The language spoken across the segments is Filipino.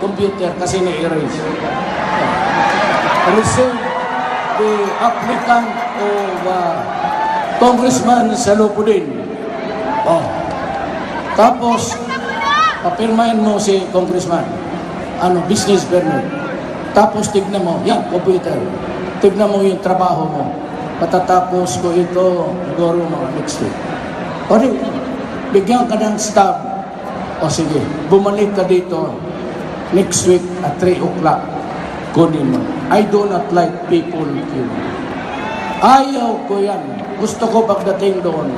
computer kasi na-erase. Receive the applicant of Congressman Salupudin. Oh. Tapos, papirmahin mo si Congressman. Business permit. Tapos tignan mo, yan, computer. Tignan mo yung trabaho mo. Matatapos ko ito, siguro mga next week. O di, bigyan ka ng stub. O sige, bumalik ka dito next week at 3 o'clock. Kunin mo. I do not like people killing. Ayaw ko yan. Gusto ko pagdating doon.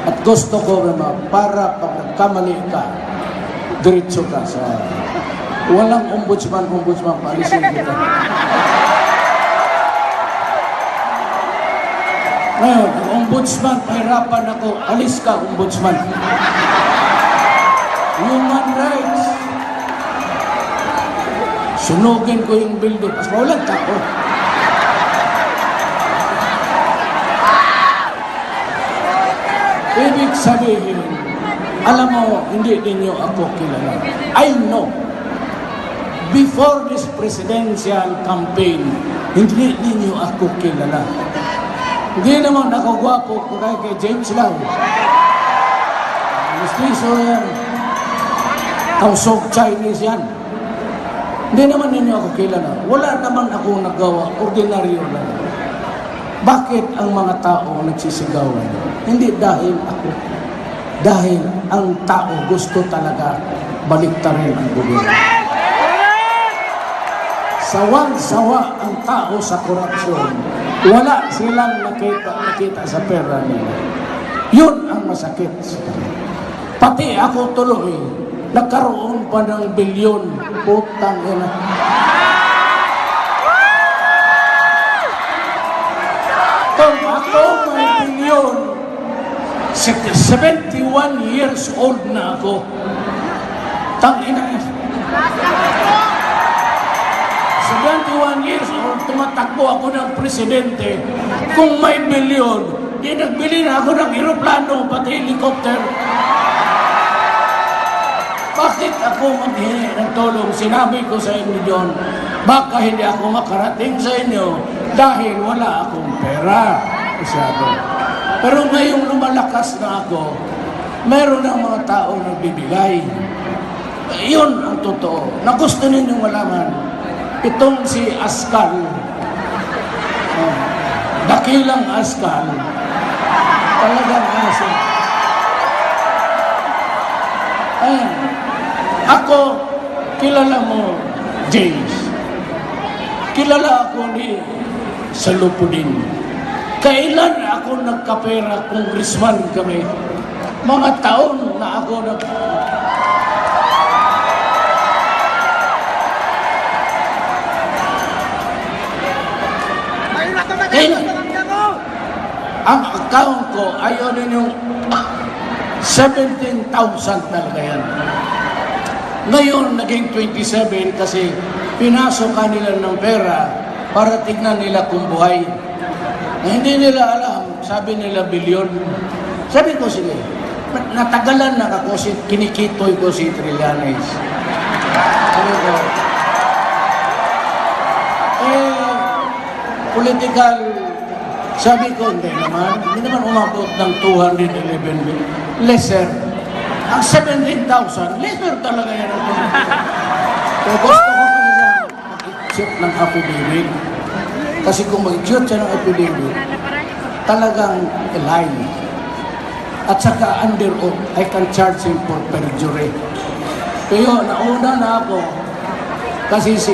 At gusto ko naman para pag nagkamali ka, diretso ka sa... Walang ombudsman, paalisin kita. Ngayon, ang ombudsman, pahirapan ako. Alis ka, ombudsman. Human rights. Sunugin ko yung building. Mas walang tao. Ibig sabihin, alam mo, hindi ninyo ako kilala. I know. Before this presidential campaign, hindi ninyo ako kilala. Hindi naman ako gwapo kay James Lau. Mistiso yan. Kausog Chinese yan. Hindi naman ninyo ako kilala. Wala naman ako nagawa. Ordinaryo lang. Bakit ang mga tao nagsisigawan? Hindi dahil ako. Dahil ang tao gusto talaga baliktarin ang gobyerno. Sawang-sawa ang tao sa korupsyon. Wala silang nakita sa pera nila. Yun ang masakit. Pati ako tuloy, nagkaroon pa ng bilyon. Putang ina. Kung ako may bilyon, 71 years old na ako. Tangina. 71 years old, tumatakbo ako ng presidente. Kung may bilyon, di nagbili na ako ng aeroplano, pati helicopter. Bakit ako maghingi ng tulong? Sinabi ko sa inyo doon, baka hindi ako makarating sa inyo dahil wala akong pera. Masyado. Pero ngayong lumalakas na ako, meron ng mga tao nagbibigay. Iyon ang totoo. Na gusto ninyong malaman. Itong si Askal, dakilang Askal, talagang aso. Ayan. Ako, kilala mo, James. Kilala ako ni Salupudin. Kailan ako nagkapera, congressman kami? Mga taon na ako ang account ko, ayaw ninyong 17,000 talaga yan. Ngayon, naging 27 kasi pinasok kanila ng pera para tignan nila kung buhay. Na hindi nila alam, sabi nila bilyon. Sabi ko, sige, natagalan na ako, kinikitoy ko si Trillanes. Sabi ko, political, sabi ko, hindi naman umabot ng 211 lesser. Ang 17,000, lesser talaga yan. Kaya gusto ko kanila mag-isip ng affidavit. Kasi kung mag-isip siya ng affidavit, talagang lie. At saka under oath, I can charge him for perjury. Pero nauna na ako, kasi si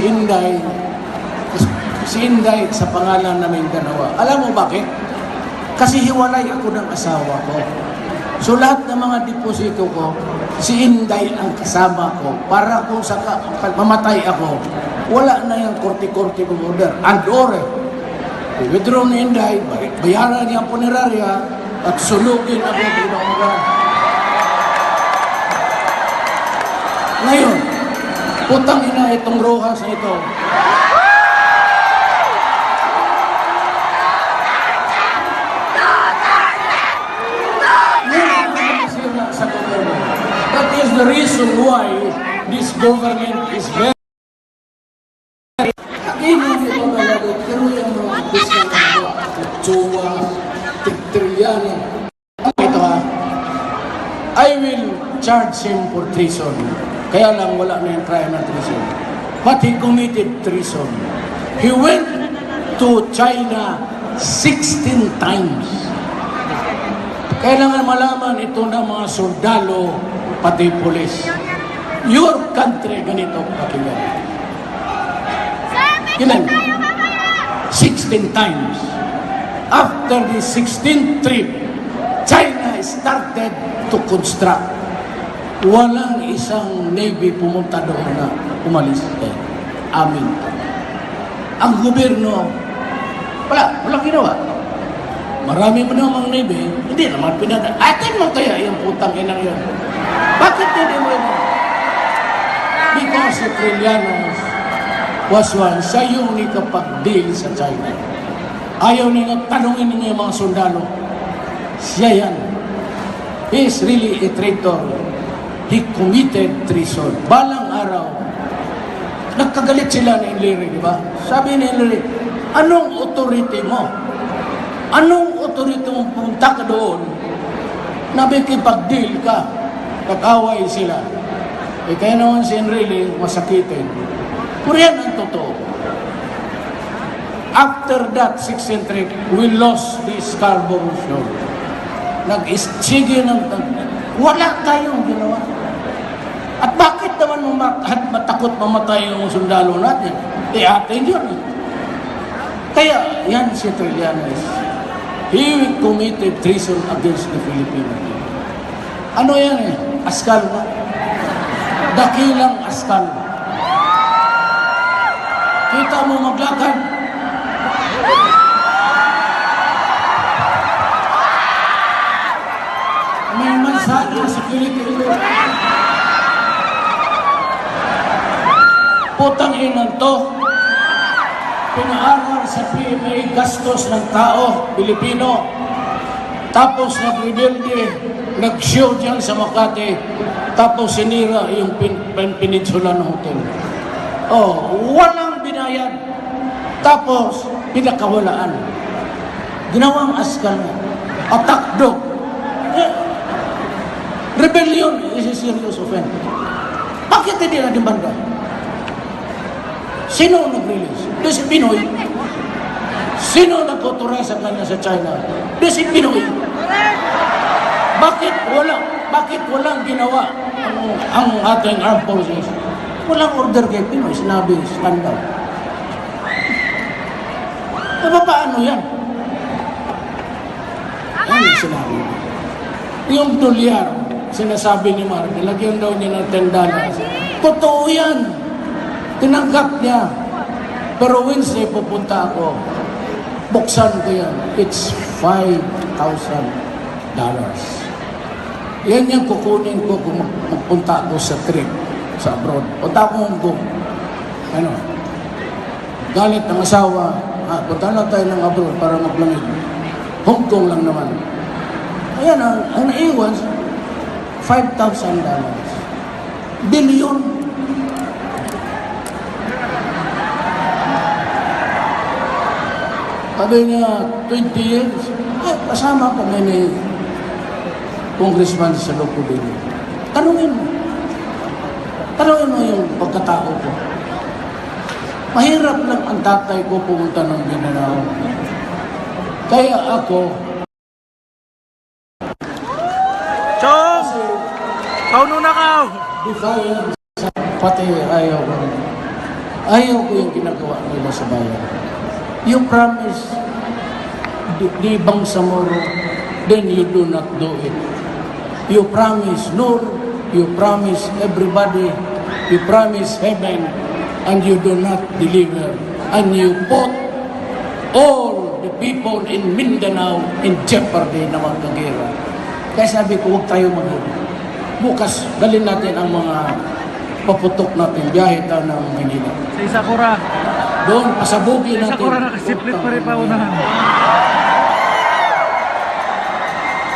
Inday sa pangalan namin dalawa. Alam mo bakit? Kasi hiwalay ako ng asawa ko. So lahat ng mga deposito ko, si Inday ang kasama ko. Para kung mamatay ako, wala na yung korte-korte kong order. Andore. Withdraw ni Inday, bayaran niya ang punerarya, at sulugin ako pinangunan. Ngayon, putang ina itong Rojas na ito. That is the reason why this government is very Ino ni pamalagot, pero yung mga bisna ng mga tsuwa, trilyani. Ito ha, I will charge him for treason. Kaya lang wala na yung trial ng treason. But he committed treason. He went to China 16 times. Kailangan malaman ito ng mga sundalo, pati pulis. Your country, ganito pakinggan. Ilan? 16 times. After the 16th trip, China started to construct. Walang isang Navy pumunta doon na umalis. Amin. Ang gobyerno, walang ginawa. Marami mo namang Navy, hindi naman pinada. Atin mo kaya yung putang inang yun. Bakit hindi mo yun? Because si Trillanos was one, siya yung nakapag-deal sa China. Ayaw nila tanungin niya yung mga sundalo. Siya yan. He is really a traitor. He committed treason. Balang araw, nagkagalit sila ni Enrile, di ba? Sabi ni Enrile, anong authority mo? Anong authority mo punta ka doon? Nakikipag-deal ka. Nag-away sila. Eh kaya naman si Enrile masakitin. Pero yan ang totoo. After that 16th trip, we lost the Scarborough Shoal. Nag-istige ng... Wala tayong ginawa. At bakit naman matakot mamatay yung sundalo natin? Eh atin yun. Kaya yan si Trillanes. He committed treason against the Philippines. Ano yan eh? Askal na. Dakilang askal. Kita mo maglakad. May mansada sa Philippines. Putang inan to. Pinaaral sa PMA gastos ng tao, Pilipino. Tapos nag-rebelde, nag-show dyan sa Makati. Tapos sinira yung peninsula ng hotel. Oh, walang binayad. Tapos, pinakawalaan. Ginawang askal na. Attack dog. Rebellion is a serious offense. Bakit hindi na dimanda? Sino nag-release? Di si Pinoy. Sino nag-authorize sa kanya sa China? Di si Pinoy. Bakit walang ginawa ang ating armed forces? Walang order kay Pinoy. Sinabi, skandal. Paano yan? Ano yung sinabi? Yung dolyar, sinasabi ni Mark, nilagyan daw niya ng $10. Totoo yan. Tinanggap niya. Pero Wednesday pupunta ako. Buksan ko yan. It's $5,000. Yan yung kukunin ko kung magpunta ako sa trip sa abroad. Punta ko Hong Kong. Ano? Galit ng asawa. Punta lang tayo ng abroad para maglamig. Hong Kong lang naman. Ayan, ang naiwan, $5,000. Billion. Sabi niya, 20 years, kasama kami ni Congressman sa Lopudin. Tanungin mo yung pagkatao ko. Mahirap lang ang tatay ko pumunta ng Mindanao. Kaya ako, Chong! Kauno na ka! defiance, pati ayaw ko. Ayaw ko yung ginagawa nila sa bayan. You promise, di Bangsamoro, then you do not do it. You promise Nur, you promise everybody, you promise heaven, and you do not deliver. And you put all the people in Mindanao in jeopardy na magkagera. Kaya sabi ko, huwag tayo mag-ira. Bukas, dalhin natin ang mga paputok natin, biyahe tayo ng Manila. Sa Isakura. Doon, pasabugin natin. Sa Isakura nakasiplit pa rin pa unahan.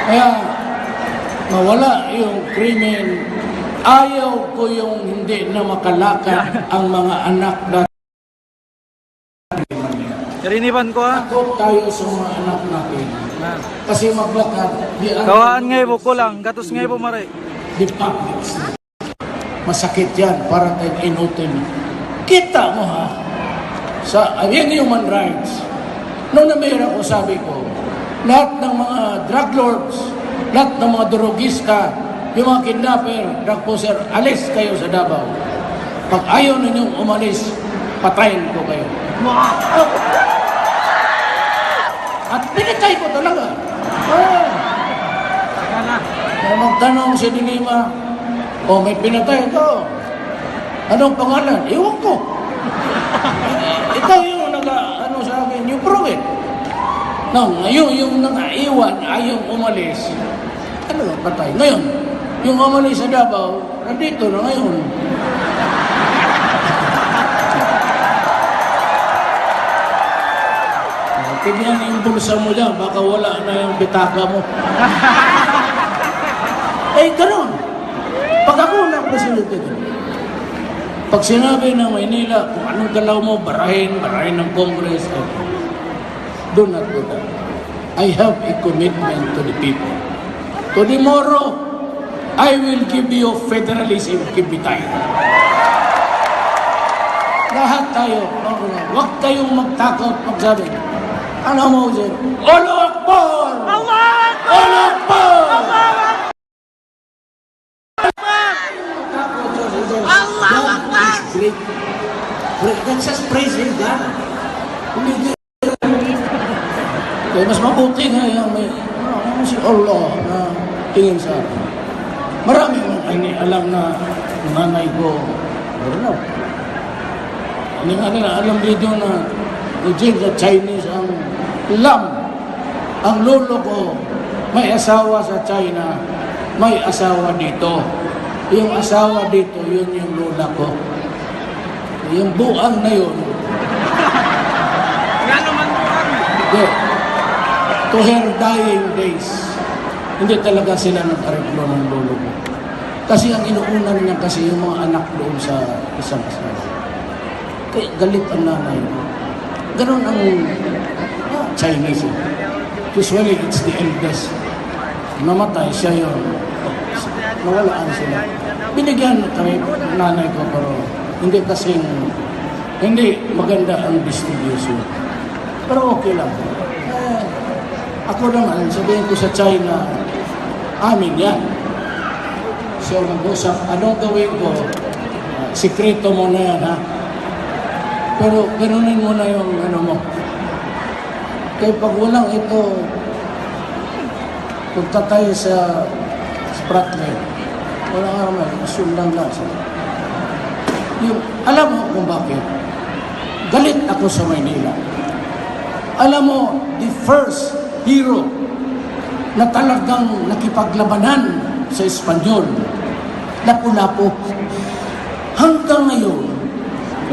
Kaya, mawala yung krimen. Ayaw ko yung hindi na makalakad ang mga anak natin. Kariniban ko ha. Takot tayo sa mga anak natin. Kasi maglakad, di Kawaan ngay po ko lang, gatos ngay po mare. di public street. Masakit yan para tayong inutin. Kita mo ha, sa human rights, nung namira ko sabi ko, lahat ng mga drug lords, lahat ng mga drogista, yung mga kidnapper, drug pusher, alis kayo sa Davao. Pag ayaw ninyong umalis, patayin ko kayo. At pinatay ko talaga. Kaya magtanong si Dilima, may pinatay ko. Anong pangalan? Iwan ko. Ikaw yung sa akin, you prove it. No, ngayon yung nangaiwan, ayaw umalis. Patay. Ngayon, yung umalis sa Davao, nandito na ngayon. Tignan yung bulsa mo dyan, baka wala na yung bitaka mo. Ganun. Pag ako na presidente doon, pag sinabi ng Maynila, kung anong galaw mo, barahin ng Congress, do not do that. I have a commitment to the people. To tomorrow, I will give you federalism, give me time. Lahat tayo, huwag kayong magtakot, magsabi. Ano mo dyan? Allah Akbar! Allah Akbar! Allah Akbar! Allah Akbar! That's just praising God. Kaya mas mabuti nga yung may si Allah na tingin sa akin. Marami mong alam na nanay ko. Hindi nga nila alam dito na legit sa Chinese ang ang lolo ko may asawa sa China, may asawa dito. Yung asawa dito, yun yung lola ko. Yung buang na yun. Nga naman buang. Hindi. To her dying days, hindi talaga sila nag-areplo ng lolo ko. Kasi ang inuunan niya kasi yung mga anak doon sa isang asawa. Kaya galit ang nanay. Ganon ang Chinese. Usually, it's the eldest. Namatay siya yun. Nawalaan sila. Binigyan kami nanay ko pero hindi maganda ang distribution. Pero okay lang. Ako naman, sabihin ko sa China, amin yan. So, mag-usap, anong gawin ko? Sikreto mo na yan, ha? Pero ganunin mo na yung mo. Kaya pag walang ito, punta tayo sa Spratler, walang araw, sundan lang siya. Alam mo kung bakit? Galit ako sa Maynila. Alam mo, the first hero na talagang nakipaglabanan sa Espanyol, Lapu-Lapu. Hanggang ngayon,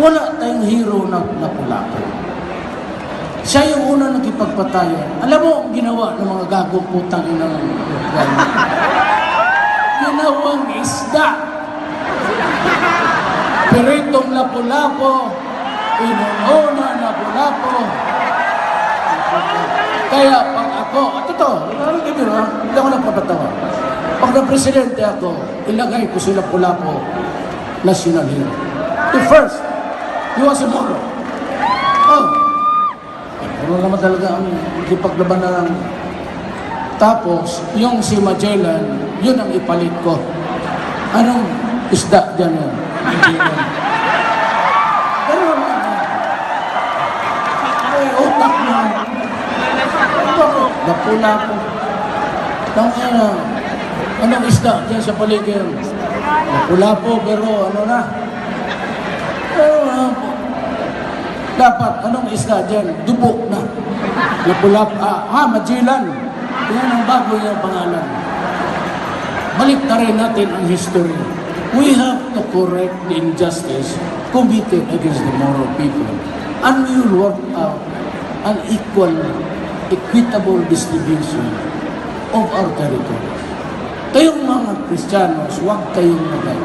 wala tayong hero na Lapu-Lapu. Siya yung una nakipagpatayan. Alam mo, ginawa ng mga gagong putang inang ginawang isda. Pero itong Lapu-Lapu, inuuna Lapu-Lapu. Kaya pag ako, hindi ako nagpapatawa. Pag na-presidente ako, ilagay ko si Lapu-Lapu national hero. The first, he was a Moro. Ano naman talaga ang ipaglabanan. Tapos, yung si Magellan, yun ang ipalit ko. Anong isda dyan yan? Pero, utak na. Lapu-Lapu. Anong isda dyan sa paligid? Lapu-Lapu, pero ano na? Dapat, anong isda dyan? Dubok na. Lapu-Lapu, Magellan. Yan ang bago yung pangalan. Balik na rin natin ang history. We have to correct the injustice committed against the Moro people. And we will work out an equal, equitable distribution of our territory. Kayong mga Kristiyanos, huwag kayong nagay.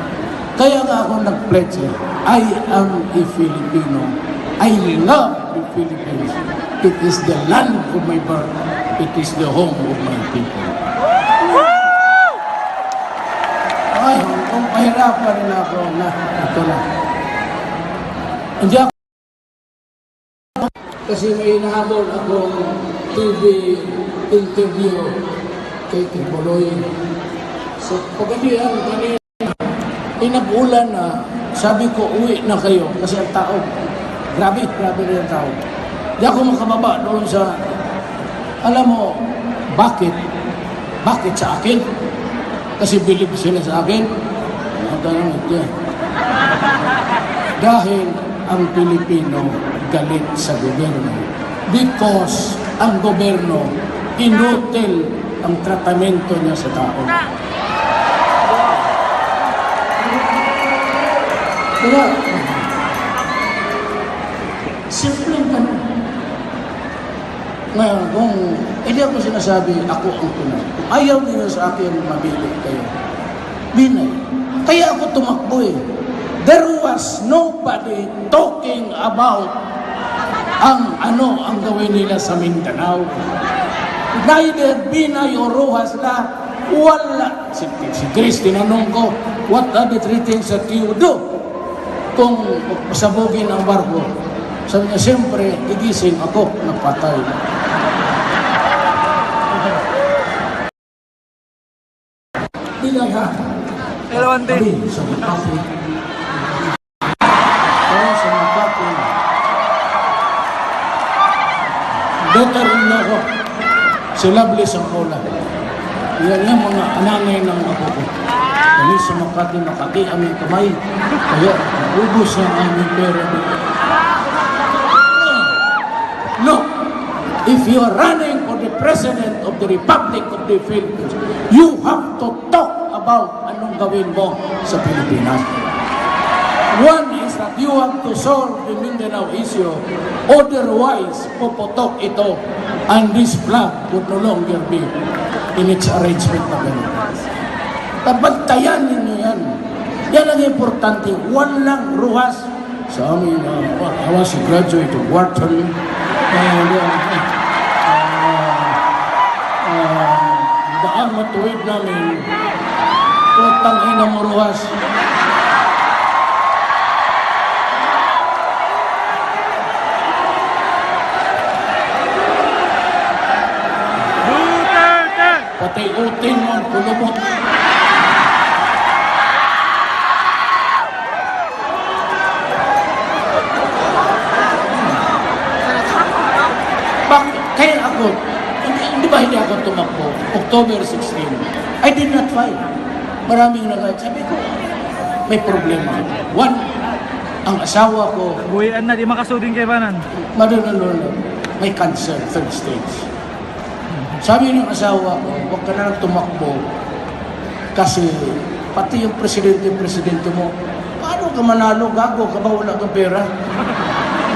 Kaya nga ako nag-pledge, I am a Filipino I love the Philippines. It is the land of my birth. It is the home of my people. Ay, kung pahirapan rin ako na ito na. Hindi ako kasi may nahabol akong TV interview kay Kibuloy. So, pagkadihan, kanina, inabulan na, sabi ko, uwi na kayo kasi ang tao, grabe rin ang tao. Di ako makababa doon sa, alam mo, bakit? Bakit sa akin? Kasi believe sila sa akin. Dahil ang Pilipino galit sa gobyerno. Because ang gobyerno inutil ang tratamento niya sa tao. Kaya, simple ang tanong. Ngayon, kung hindi ako sinasabi, ako ang tunay. Kung ayaw niyo sa akin, mabili kayo. Binay. Kaya ako tumakbo eh. There was nobody talking about ang gawin nila sa Mindanao. Neither Binay or Rojas na wala. Si Chris, tinanong ko, what are the three things that you do kung pasabugin ang barko? Sabi niya, siyempre, igising ako, napatay. Bilang ha? Elawante. Kami sa Makati. Kaya sa Makati. Daughter-in-law ko, si Lovely Sangkola. Yan yung mga anangay ng ako ko. Kami sa Makati aming kamay. Kaya, ubos ang aming pera. No, if you are running for the President of the Republic of the Philippines, you have to talk about anong gawin mo sa Pilipinas. One is that you have to solve the Mindanao issue. Otherwise, puputok ito and this flag would no longer be in its arrangement na ganito. Tabantayan ninyo yan. Yan ang importante. Walang ruhas sa amin. I was a graduate of Wharton. Daan matuwid namin. Putang ina mo ruhas. Pati utin mo, kulubot. Kaya ako, hindi ba hindi ako tumakbo? October 16, I did not fight. Maraming nagad. Sabi ko, may problema. One, ang asawa ko, Buhian na, di makasudin kay Banan. madulalo, may cancer, third stage. Sabi ng asawa ko, huwag ka na lang tumakbo kasi pati yung presidente mo, paano ka manalo? Gago ka ba? Wala kang pera?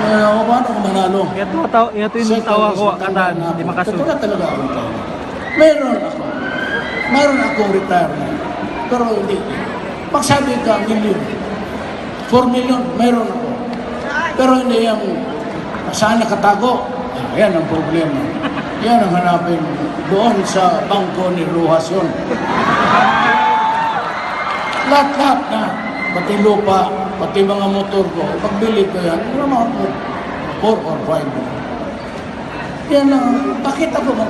Paano ka manalo? Ito yung tawa ko, kataan, di makasudin. Totoo na talaga akong tawa. Meron akong retirement, pero hindi. Pagsabi ka, million, 4 million, meron ako. Pero hindi yung saan nakatago, yan ang problema. Yan ang hanapin doon sa bangko ni Rojas yun. Lahat-lahat na, pati lupa, pati mga motor ko, pagbili ko yan, ano mga 4 or 5. Yan lang, bakit ako ba?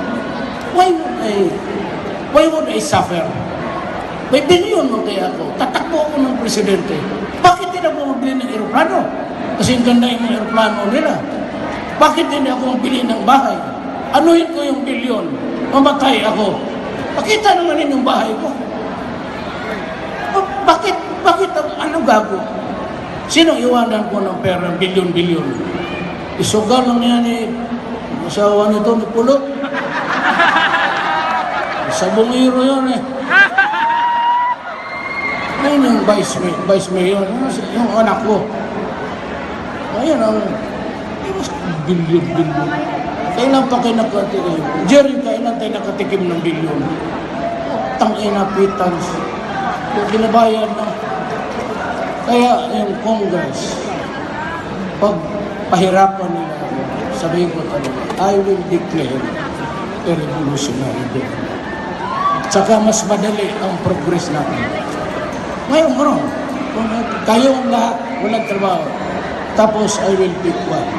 Why would I suffer? May bilyon mo kaya ako, tatakbo ako ng presidente. Bakit hindi ako magbili ng aeroplano? Kasi ang ganda yung aeroplano nila. Bakit hindi ako magbili ng bahay? Anuhin ko yung bilyon, mamatay ako. Pakita naman yun yung bahay ko. Bakit ano gago? Sino iwanan ko ng pera, bilyon-bilyon? Isugal lang yan eh. Asawa nito, may pulot. Sa bungiro yun eh. Ngayon yung vice mayor, yung anak ko. Ayan ang bilyon-bilyon. Kailan pa kayo nakatikim? Jerry, kailan tayo nakatikim ng bilyon? Tangina pitans. Kung ginabayan na. Kaya yung Congress, pag pahirapan nila ako, sabihin ko talaga, I will declare a revolutionary day. Tsaka mas madali ang progress natin. Ngayon, bro, kung kayong lahat walang trabaho, tapos I will pick one.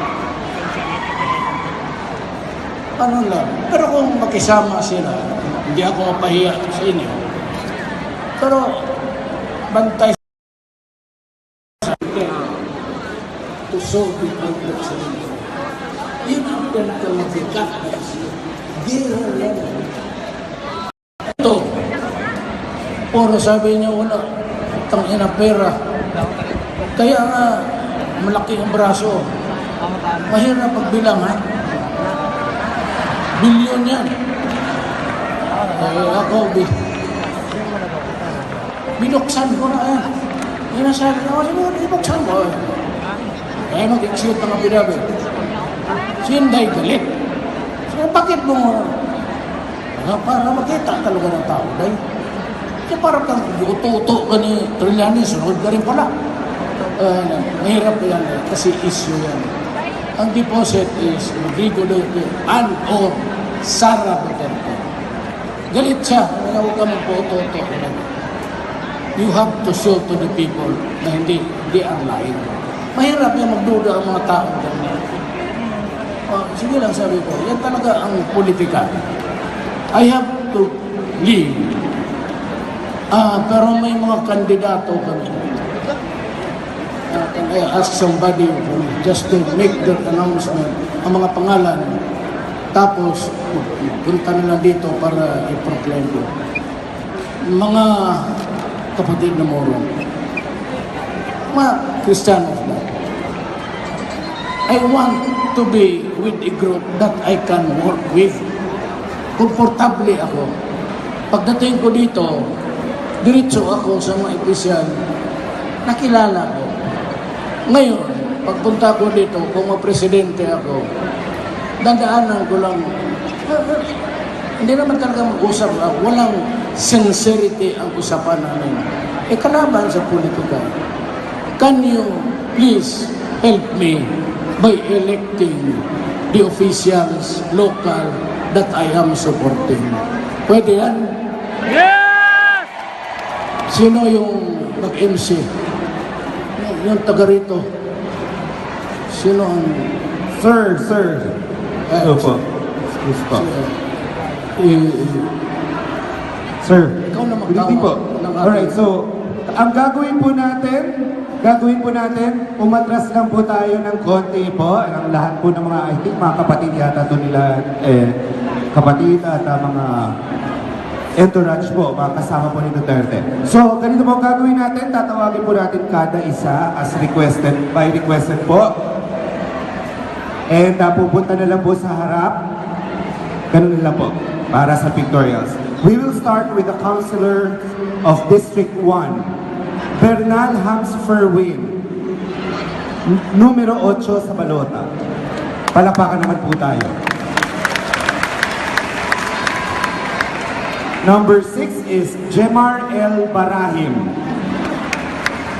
Ano lang. Pero kung makisama sila, hindi ako mapahiya sa inyo. Pero, bantay sa akin to solve the problem sa inyo. Yun ang pinagkamagikat. Gira yan. Ito, puro sabi niya wala, tangina pera. Kaya nga, malaki ang braso. Mahirap pagbilang, ha? Bilyon yan. Ako, binuksan ko na yan. Yan ang sabi na, binuksan ko. Kaya mag-execute ng affidavit. Si Inday galit. So, bakit mo? Para makita talaga ng tao. Dahil, para kang uto-uto ka ni Trillanes, sunod ka rin pala. Mahirap yan kasi issue yan. Ang deposit is regulated and or Sara Duterte. Galit siya. Huwag ka magpo-uto-uto. You have to show to the people na hindi they are lying. Mahirap yung magduda ang mga tao. Sige lang sabi ko, yan talaga ang politika. I have to leave. Pero may mga kandidato kami. I ask somebody just to make the announcement, ang mga pangalan. Tapos, punta na lang dito para i-proclaim ko. Mga kapatid na Moro, mga Kristiyanos na, I want to be with a group that I can work with. Komportable ako. Pagdating ko dito, diretso ako sa mga opisyal, nakilala ko. Ngayon, pagpunta ko dito, kung mapresidente ako, dadaanan ko lang, hindi naman talaga mag-usap, walang sincerity ang usapan namin. Kalaban sa politika. Can you please help me by electing the officials local that I am supporting? Pwede yan? Yes! Sino yung nag-MC? Yung taga rito. Sino ang... Sir. Opo. Excuse po. Sir. Ikaw na Good evening po. Alright, so, ang gagawin po natin, umatras lang po tayo ng konti po. Ang lahat po ng mga, I think, mga kapatid yata to nila, kapatid at mga entourage po, mga kasama po ni Duterte. So, ganito po ang gagawin natin, tatawagin po natin kada isa as requested, by requested po. And pupunta na lang po sa harap. Ganun lang po, para sa pictorials. We will start with the Councilor of District 1, Bernal Hams Ferwin, numero 8 sa balota. Palapakan naman po tayo. Number 6 is Jemar L. Barahim.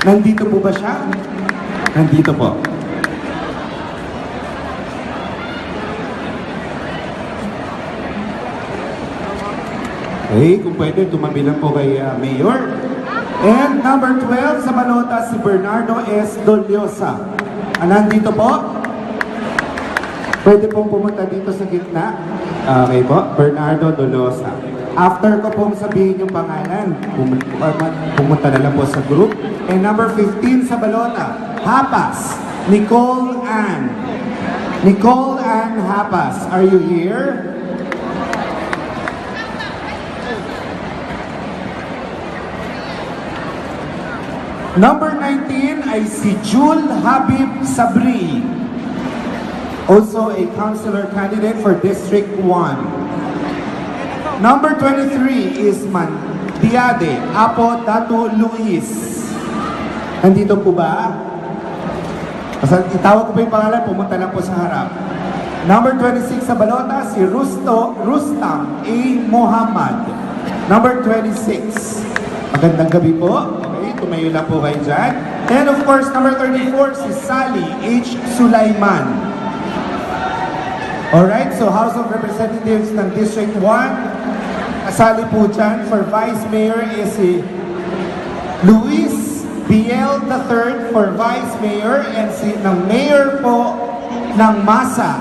Nandito po ba siya? Nandito po. Okay, kung pwede, tumabi lang po kay Mayor. And number 12 sa balota, si Bernardo S. Doliosa. Nandito po. Pwede pong pumunta dito sa gitna. Okay po, Bernardo Doliosa. After ko pong sabihin yung pangalan, pumunta na lang po sa group. And number 15 sa balota, Hapas, Nicole Ann. Nicole Ann Hapas, are you here? Number 19 ay si Jul Habib Sabri, also a councilor candidate for District 1. Number 23 is Mandiade Apo Datu Luis. Nandito po ba? Basta itawag ko pa yung pangalan, pumunta lang po sa harap. Number 26 sa balota, si Rustam A. Muhammad. Number 26. Magandang gabi po. Okay. tumayo lang po kayo dyan. And of course, number 34, si Sally H. Sulaiman. Alright, so House of Representatives ng District 1, kasali po dyan for Vice Mayor is si Luis Biel III for Vice Mayor and si ng Mayor po ng Masa,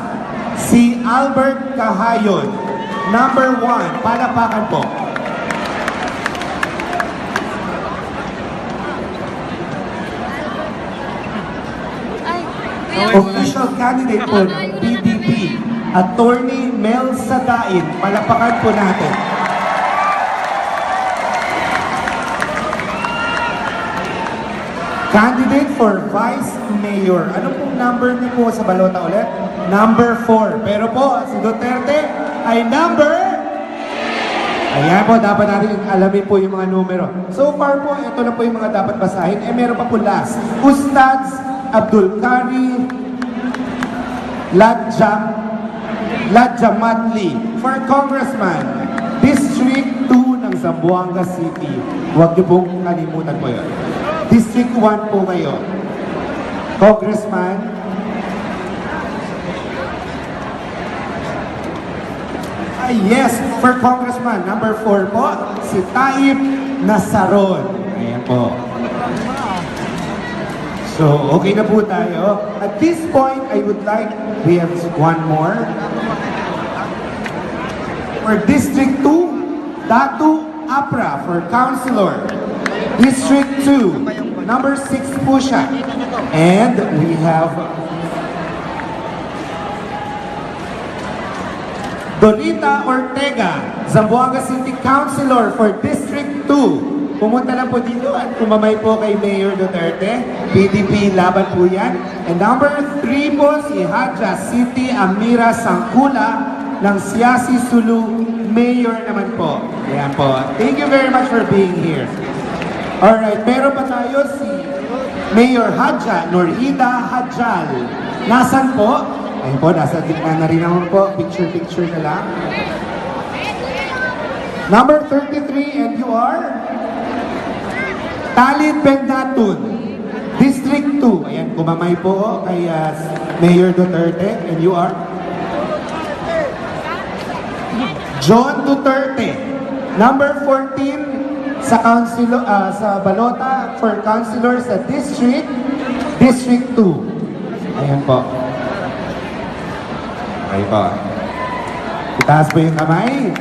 si Albert Cahayon. Number 1, palapakan po. Official candidate po ng PDP, Attorney Mel Sadain. Palapakan po natin. Candidate for Vice Mayor. Ano pong number niyo po sa balota ulit? Number 4. Pero po, si Duterte ay number... Ayan po, dapat natin alamin po yung mga numero. So far po, ito na po yung mga dapat basahin. Meron pa po last. Ustads Abdul Kari Ladjamatli for Congressman, District 2 ng Zamboanga City. Huwag niyo pong kalimutan po yun. District 1 po ngayon. Congressman, yes, for Congressman, number 4 po, si Taib Nasaron. Ayan po. So, okay na po tayo. At this point, I would like, we have one more. For District 2, Datu Apra for Councilor. District 2, number 6 po siya. And we have Dorita Ortega, Zamboanga City Councilor for District 2. Pumunta lang po dito at kumamay po kay Mayor Duterte. PDP laban po yan. And number 3 po si Hadja City Amira Sangkula ng Siasi Sulu. Mayor naman po. Ayan po. Thank you very much for being here. Alright, meron pa tayo si Mayor Hadja Norhida Hadjal. Nasaan po? Ayun po, nasa gitna na rin naman po. Picture na lang. Number 33, and you are? Talid Bendatun, District 2. Ayan, kumamay po kay Mayor Duterte. And you are? John Duterte. Number 14 sa councilor, sa balota for councilor sa District 2. Ayan po. Okay po. Itaas po yung kamay.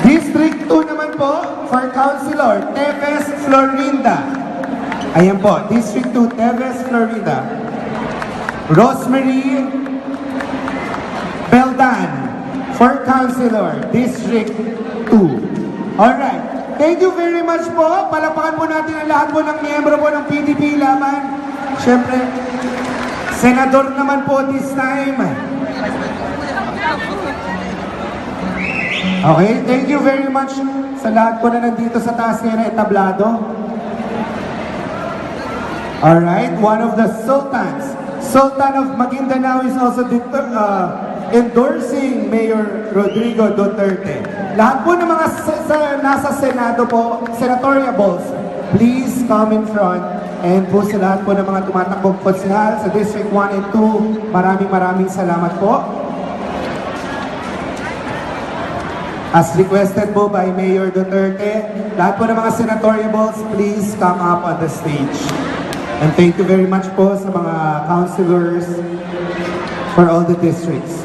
District 2 naman po for Councilor Teves Florinda. Ayan po, District 2, Teves Florinda. Rosemary Beldan for Councilor District 2. Alright, thank you very much po. Palapakan po natin ang lahat po ng miyembro po ng PDP laban. Siyempre, Senador naman po this time. Okay, thank you very much sa lahat po na nandito sa taas ngayon na etablado. Alright, one of the sultans, Sultan of Maguindanao is also endorsing Mayor Rodrigo Duterte. Lahat po ng mga nasa Senado po, senatorial balls, please come in front. And po sa lahat po ng mga tumatakbong konsehal sa District 1 and 2, maraming salamat po. As requested po by Mayor Duterte, lahat po ng mga senatoriables, please come up on the stage. And thank you very much po sa mga councilors for all the districts.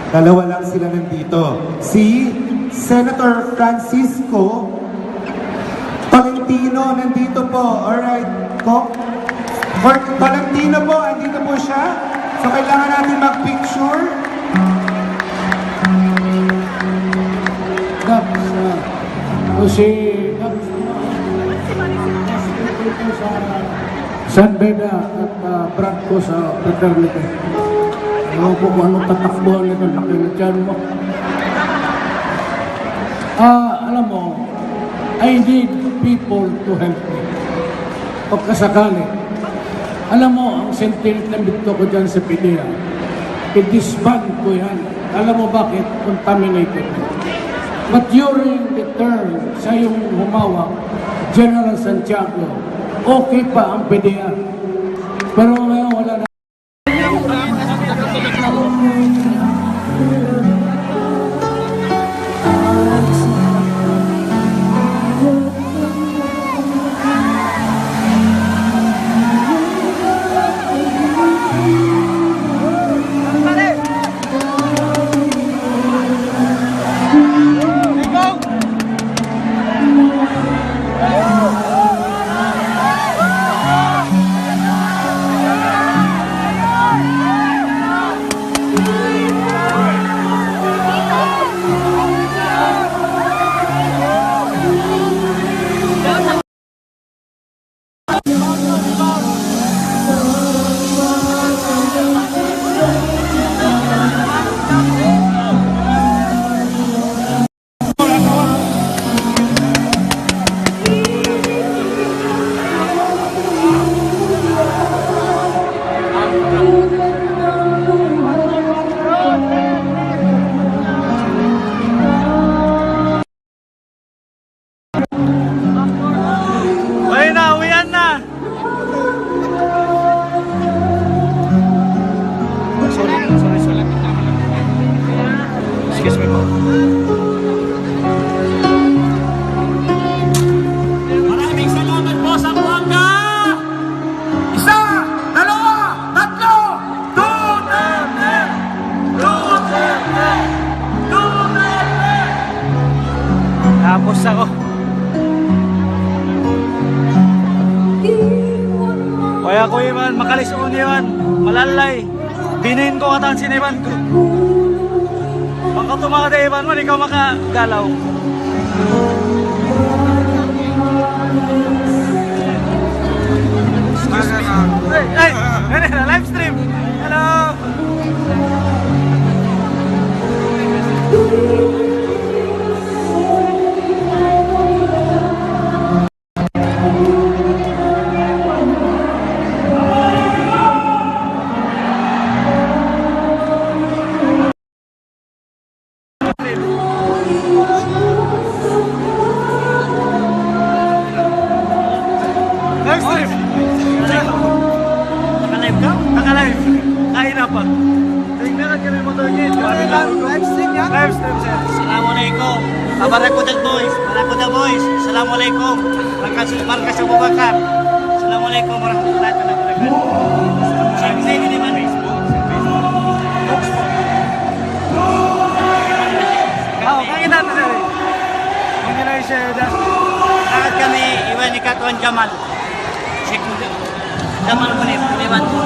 Dalawa lang sila nandito. Si Senator Francisco Tolentino nandito po. Alright, for Tolentino po, andito po siya. So kailangan natin mag-picture. Si San Beda at Brad ko sa fraternity. Ewan ko kung anong tatakbuhan nito, laki na dyan mo. Alam mo, I need people to help me. Pagkasakali. Alam mo, ang sentiment na bito ko dyan sa PDEA, i-disband ko yan. Alam mo bakit? Contaminated. But during the term sa yung humawak, General Santiago, okay pa ang PDEA. Pero ngayon wala na. Ayun na, uwian na. Sorry. Excuse me po. Maraming salamat po sa buwangga! Isa, dalawa, tatlo, Duterte! Duterte! Duterte! Tapos ako. Kaya ko Iwan, makalisuon Iwan, malalay. Dinin ko katan siniwan ko. Baka tumakada Iwan mo, di ka makagalaw. Ay, live stream. Hello. Live stream. Naka-live ka? Naka-live. Kain na pa. Tingnan kami mo doon yun. Live stream yan? Live stream sir. Assalamualaikum. Barakudak boys. Barakudak boys. Assalamualaikum. Markas Abu Bakar. Assalamualaikum warahmatullahi wabarakatuh. Saya ini di mana? Oo, kakinan na sir. Hindi na i-share na. Sangat kami Iwan ni Katuan Jamal. Sheikh Jamal Munir. Kami bantu.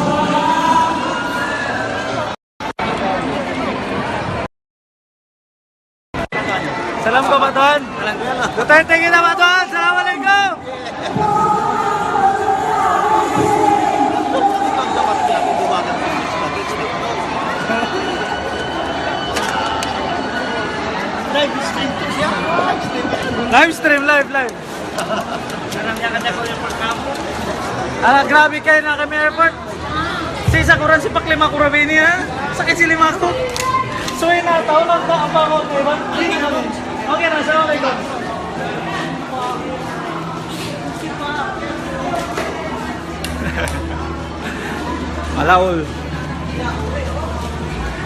Salam ko Batuan. Duterte kita Batuan. Assalamualaikum. Live stream, live. Grabe kayo na kami airport. Sa isa kuran si Paklima Kurabini ha. Sakit si lima ko. So yun na, taon lang na ang pangon ko, diba? Okay na, assalamualaikum. Malaul.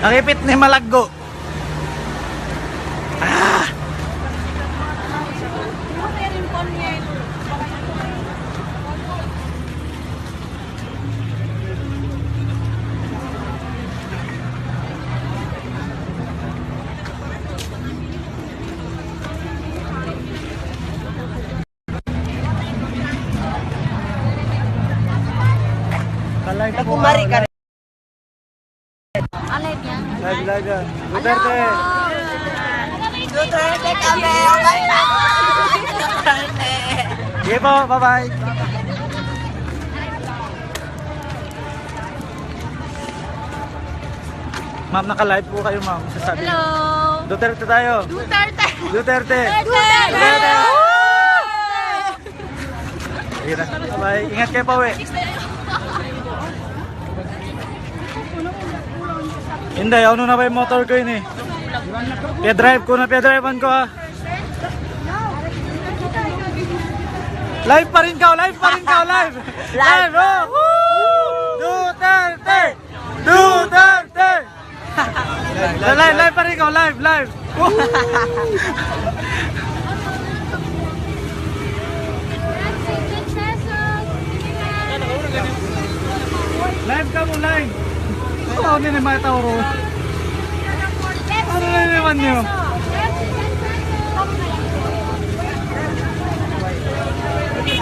Nakipit ni Malaggo. Kumari ka. Alive yan. Live yan. Duterte. Duterte kami. Okay na. Duterte. Sige po, bye-bye. Ma'am, naka-live po kayo ma'am. Sasabi. Hello. Duterte tayo. Duterte. Duterte. Duterte. Sige na. Bye-bye. Ingat kayo pa, we. Hindi, ano na ba yung motor ko yun eh. Drive ko na, drivean ko ha. Live pa rin ka, live. Live, oh! Woo! Duterte! Duterte! Live pa rin ka, live. Live ka mo, live. Ano na naman ito, Ro? Ano na naman nyo?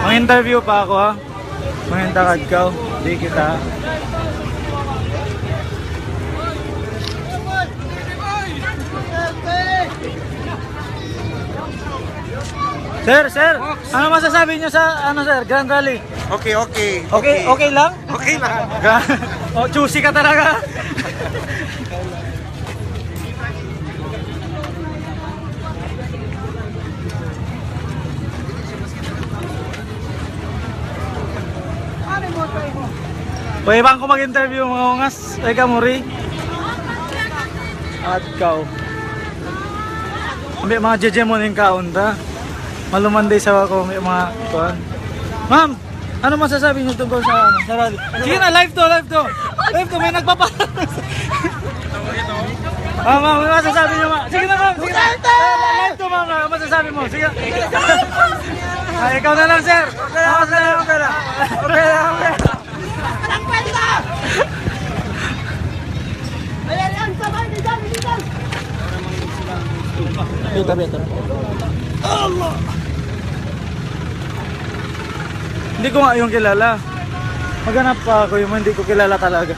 Mag-interview pa ako ha. Mag-intakad ka. Di kita. Sir, ano masasabi niyo sa Grand Rally? Okay. Okay lang? Okay lang. Oh, choosy ka talaga. Pwede bang ko mag-interview mga ungas? Ay ka, Muri? At ikaw. May mga jejemonin kaon ta. Malumanday sa ako may mga kuan. Ma'am, ano masasabi niyo tungkol sa rally? Sige na, live to. Live to, may nagpapalas. Ma'am, ano masasabi niyo, ma'am? Sige na, ma'am. Sige na. Live to, ma'am. Ano masasabi mo? Sige. Ay, ikaw na lang, sir. Okay lang. Allah! Hindi ko nga yung kilala. Maghanap pa ako yung hindi ko kilala talaga.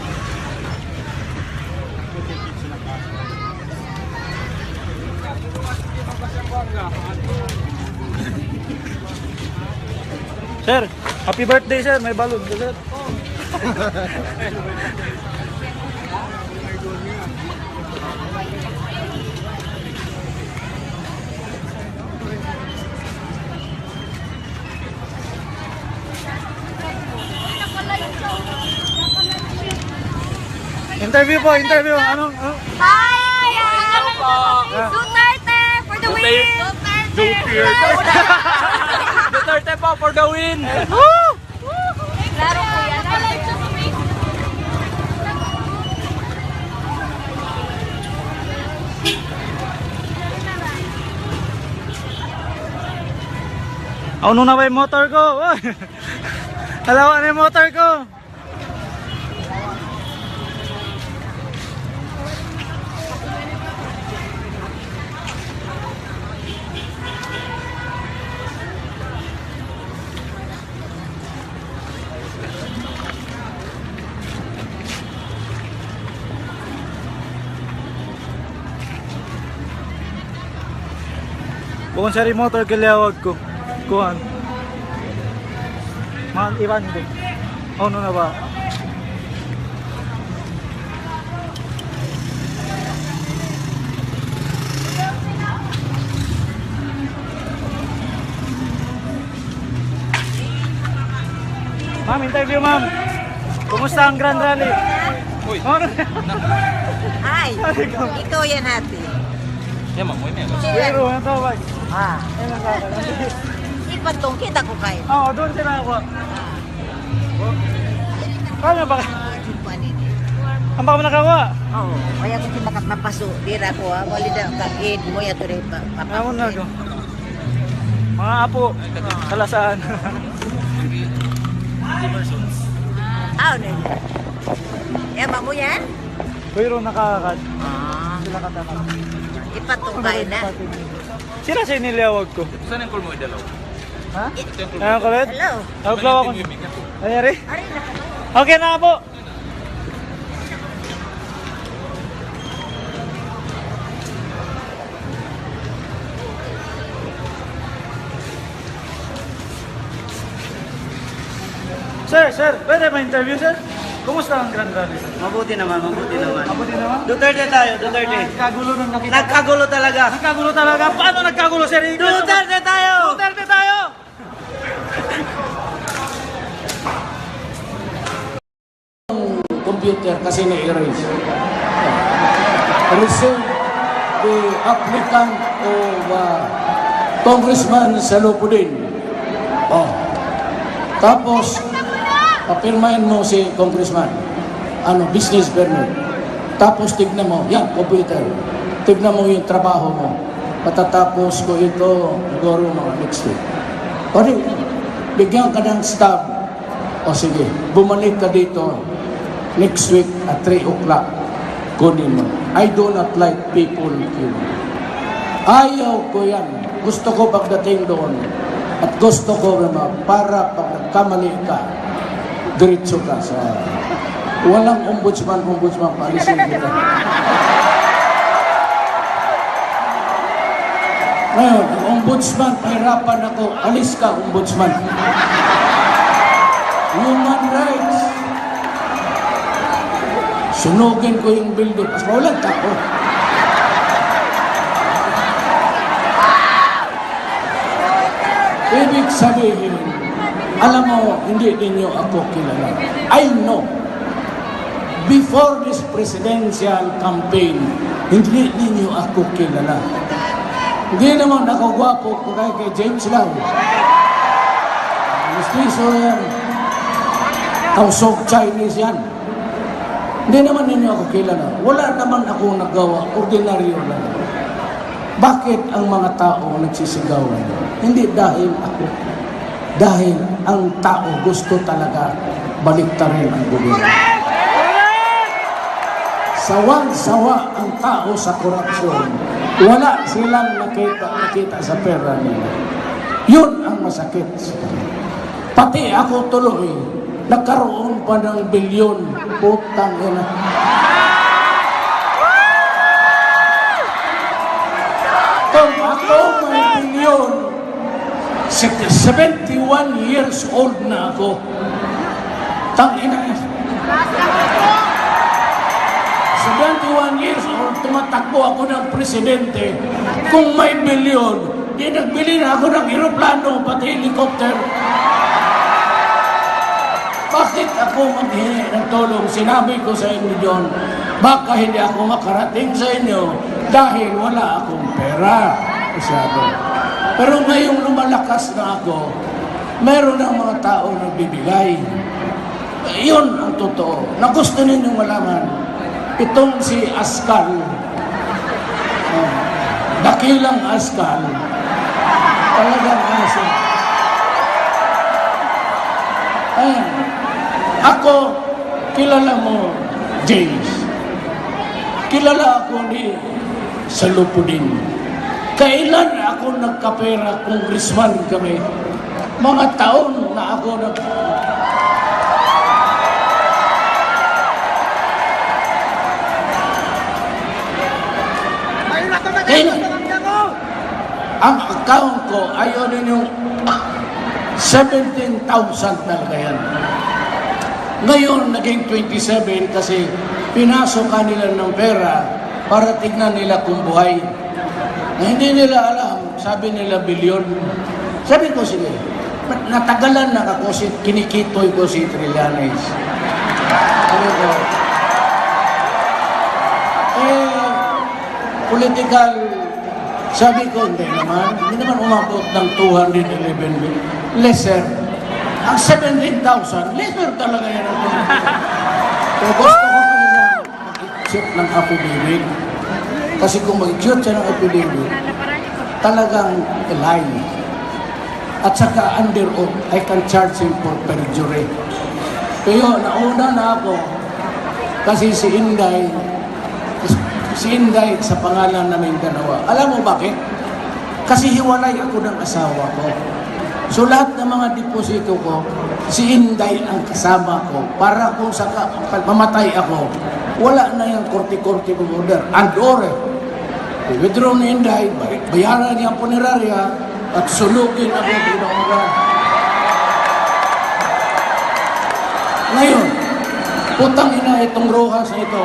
Sir, happy birthday sir. May balon ka sir. Interview. Anong? Hi! Duterte for the win! Duterte po for the win! Klaro po yan. Ano na ba yung motor ko? Halawa na yung motor ko! Bukong sa motor kilawag ko. Kuhan. Mga iban din. Ano na ba? Ma'am, interview ma'am. Kumusta ang Grand Rally? Uy. Ay, ikaw yan ate. Pero ano ba? Ah, ipatong kita ko kayo. Oo, doon sila ako. Paano ba? Ang baka mo nakawa? Oo, kaya ko si mapaso. Dira ko ha, wali na kakid mo ya to rin Amon na ko. Mga apo, kalasaan. Ah, ano yun? Ema mo yan? Pero nakakad. Ah, Sila katanap. ipatong kayo na. Sila sa inilawag ko. Saan yung kulmo idalaw? Ha? Ayan ko rin? Hello? Tawaglaw ako. Ayari? Ari na. Okay na po. Sir, pwede ba interview sir? Kumusta ang Grand Rally sir? Mabuti naman. Mabuti naman. Duterte tayo, Duterte. Nagkagulo nung nakita. Nagkagulo talaga. Nagkagulo talaga. Paano nagkagulo sir? Duterte tayo! Duterte tayo! Computer kasi na-erase. receive the applicant of Congressman Salopudin. Oh. Tapos, papirmahin mo si Congressman. Business permit. Tapos tignan mo, yan, computer. Tignan mo yung trabaho mo. Matatapos ko ito, siguro mga next week. Pwede, bigyan ka ng stub. O sige, bumalik ka dito next week at 3 o'clock. Kunin mo. I do not like people, Ayaw ko yan. Gusto ko pagdating doon. At gusto ko naman para pag nagkamali ka, diretso ka sa... Walang ombudsman, paalisin kita. Ngayon, ombudsman, pahirapan ako. Alis ka, ombudsman. Human rights. Sunugin ko yung building. Mas walang tao. Ibig sabihin, alam mo, hindi ninyo ako kilala. I know. Before this presidential campaign, hindi ninyo ako kilala. Hindi naman ako gwapo kay James lang. Mistiso yan. Kausog Chinese yan. Hindi naman ninyo ako kilala. Wala naman ako nagawa. Ordinaryo lang. Bakit ang mga tao nagsisigawan? Hindi dahil ako. Dahil ang tao gusto talaga baliktarin ang gobyerno. Sawang-sawa ang tao sa korupsyon. Wala silang nakita sa pera nila. Yun ang masakit. Pati ako tuloy, nagkaroon pa ng bilyon. Putang ina. Kung ako may bilyon, 71 years old na ako. Tangina. 71 years old, tumatakbo ako ng presidente. Kung may bilyon, di nagbili na ako ng aeroplano, pati helicopter. Bakit ako maghingi ng tulong? Sinabi ko sa inyo John, baka hindi ako makarating sa inyo dahil wala akong pera. Masyado. Pero ngayong lumalakas na ako, meron ng mga tao nagbibigay. Iyon ang totoo. Na gusto ninyong malaman. Itong si Askal, dakilang Askal, talagang aso. Ako, kilala mo, James. Kilala ako ni Salopudin. Kailan ako nagkapera, congressman kami? Mga taon na ako ang account ko, ayaw ninyong 17,000 talaga yan. Ngayon, naging 27 kasi pinasok kanila ng pera para tignan nila kung buhay. Na hindi nila alam, sabi nila bilyon. Sabi ko, sige, natagalan na ako, kinikitoy ko si Trillanes. Sabi ko, political, sabi ko, hindi naman umabot ng 211 million. Lesser. Ang 17,000, lesser talaga yan. Pero gusto ko kanina mag-exit ng affidavit. Kasi kung mag-exit siya ng affidavit, talagang lie. At saka under oath, I can charge him for perjury. Pero nauna na ako, kasi si Inday sa pangalan namin dalawa. Alam mo bakit? Kasi hiwalay ako ng asawa ko. So lahat ng mga deposito ko, si Inday ang kasama ko. Para kung mamatay ako, wala na yung korte-korte order. Andore. Withdraw ni Inday, bayaran niya ang punerarya, at sulugin ako pinauran. Ngayon, putang ina itong Rojas na ito.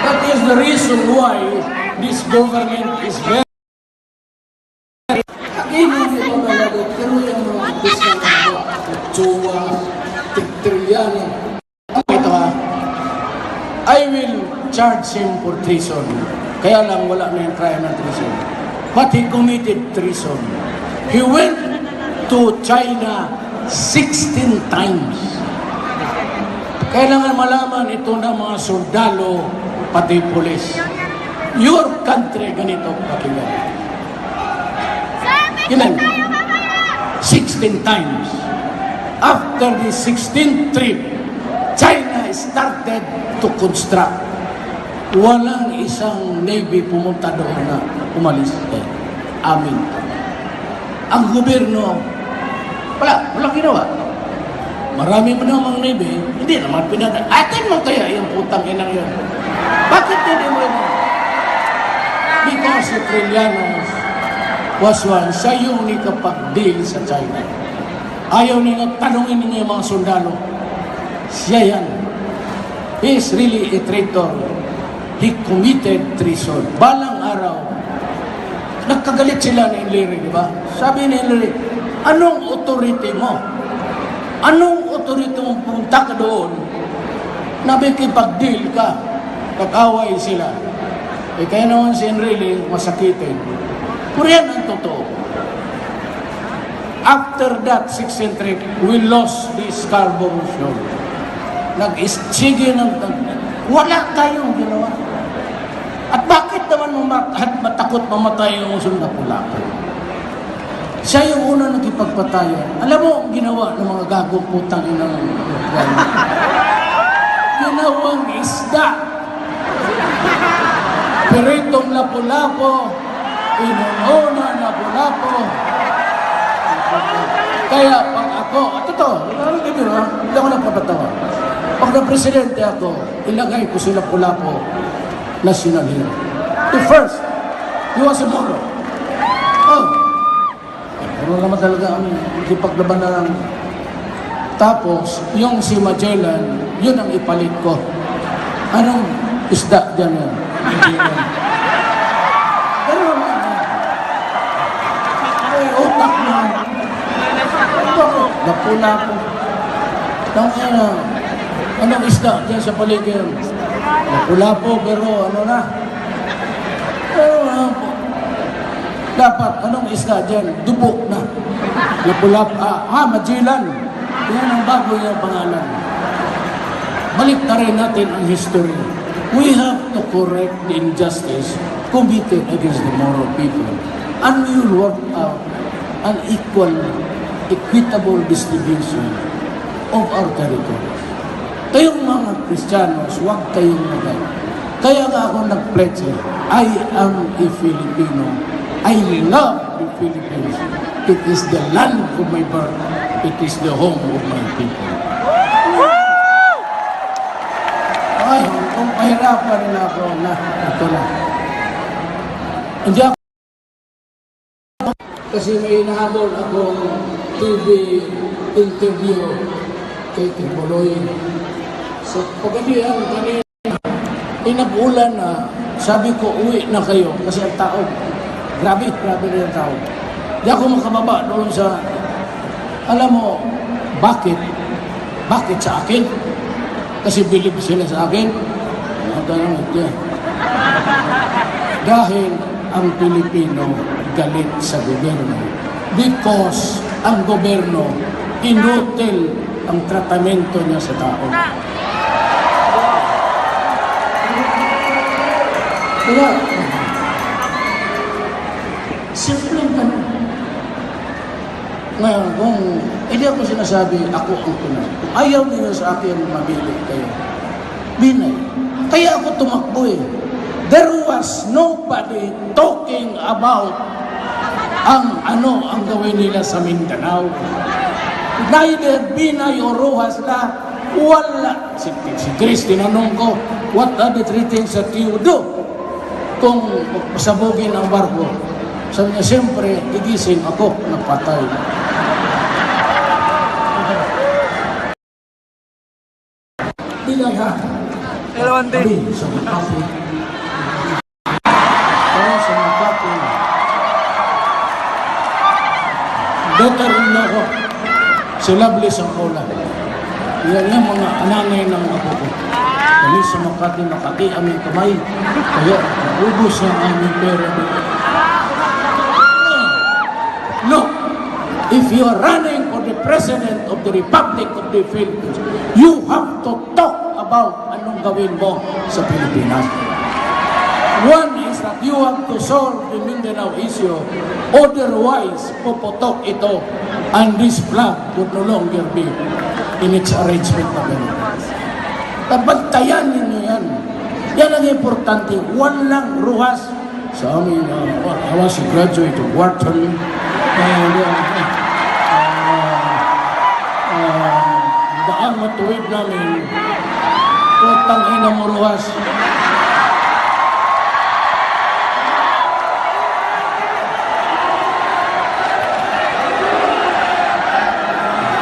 That is the reason why this government is very... Hindi ko talaga Ito ha. I will charge him for treason. Kaya lang wala na yung trial ng treason. But he committed treason. He went to China 16 times. Kailangan malaman ito ng mga sundalo, pati pulis. Your country, ganito pakinggan. Ilan? 16 times. After the 16th trip, China started to construct. Walang isang Navy pumunta doon na umalis. Amin. Ang gobyerno, walang ginawa. Marami mo namang Navy, hindi naman pinag... Atin mo kaya yung putang inang yun. Bakit hindi mo yun? Because si Trillanos was one, siya yung nikapag-deal sa China. Ayaw niya tanungin niya yung mga sundalo. Siya yan. He is really a traitor. He committed treason. Balang araw, nagkagalit sila ni Hillary, di ba? Sabi ni Hillary, anong authority mo? Anong authority mo punta ka doon na makipag-deal ka? Nag-away sila. Eh kaya naman si Enrile masakitin. Pero yan ang totoo. After that 16th trip, we lost the Scarborough Shoal. Nag-isige ng... Wala tayong ginawa. At bakit naman matakot mamatay yung usun na Pulapo? Siya yung una nagkipagpatayan. Alam mo, ginawa ng mga gagong putang inang ginawang isda. Piritong Lapu-Lapu, inununa Lapu-Lapu. Kaya pag ako, hindi ako nagpapatawa. Pag na-presidente ako, ilagay ko sila Lapu-Lapu national hero. The first, he was a Moro. Pero naman talaga ang ikipaglaban na lang. Tapos, yung si Magellan, yun ang ipalit ko. Anong isda dyan yan? Pero, utak na. Lapu-Lapu. Anong isda dyan sa paligid? Lapu-Lapu, pero ano na? Pero, dapat, anong isda dyan? Dubok na. Lapu-Lapu, Magellan. Yan ang bago yung pangalan. Balik na rin natin ang history. We have to correct the injustice committed against the Moro people. And we will work out an equal, equitable distribution of our territories. Kayong mga Kristiyanos, huwag kayong magay. Kaya nga ako nag-pledge, I am a Filipino. I love the Philippines. It is the land of my birth. It is the home of my people. Ay, kung pahirapan na ako na, ito na. Hindi ako, kasi may nahabol akong TV interview kay Tibuloy. So, pagkadihan kanina, pinag-ulan na, sabi ko, uwi na kayo kasi ang tao, grabe rin ang tao. Di ako makababa doon sa, alam mo, bakit? Bakit sa akin? Kasi believe sila sa akin. Dahil ang Pilipino galit sa gobyerno. Because ang gobyerno inutil ang tratamento niya sa tao. Kaya, simple ang ganun. Ngayon, kung hindi ako sinasabi, ako ang Pinay. Kung ayaw niyo sa akin, mamili kayo. Binay. Kaya ako tumakbo eh. There was nobody talking about ang gawin nila sa Mindanao. Neither Binay or Rojas na wala. Si Chris, tinanong ko, what are the three things that you do kung pasabugin ang barko? Sabi niya, siyempre, gigising ako, napatay. Bilang ha. Sabi, sa Makati. Kaya sa Makati. Daughter-in-law ko, si Lovely Sangkola. Yan yung mga anangay ng apo ko. Kami sa Makati aming kamay. Kaya ubos ang aming pera. No. If you are running for the President of the Republic of the Philippines, you have to talk about anong gawin mo sa Pilipinas. One is that you have to solve the Mindanao issue. Otherwise, puputok ito and this flag would no longer be in its arrangement na ganun. Tabantayan ninyo yan. Yan ang importante. Walang ruhas sa amin. I was a graduate of Wharton. Daan matuwid namin. Utang ina mo ruhas.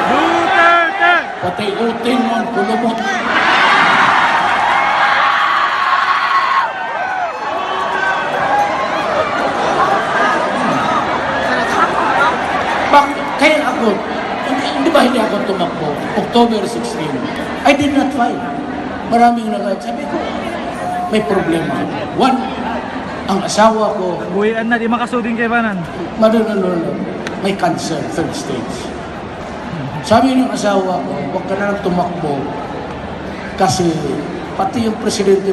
Duterte! Pati utin mo ang kulubot. Kaya ako, hindi ba hindi ako tumakbo? October 16, I did not fight. Maraming nagad. Sabi ko, may problema. One, ang asawa ko, Buhian na, di makasudin kay Banan. may cancer, third stage. Sabi ng asawa ko, huwag ka na lang tumakbo kasi pati yung presidente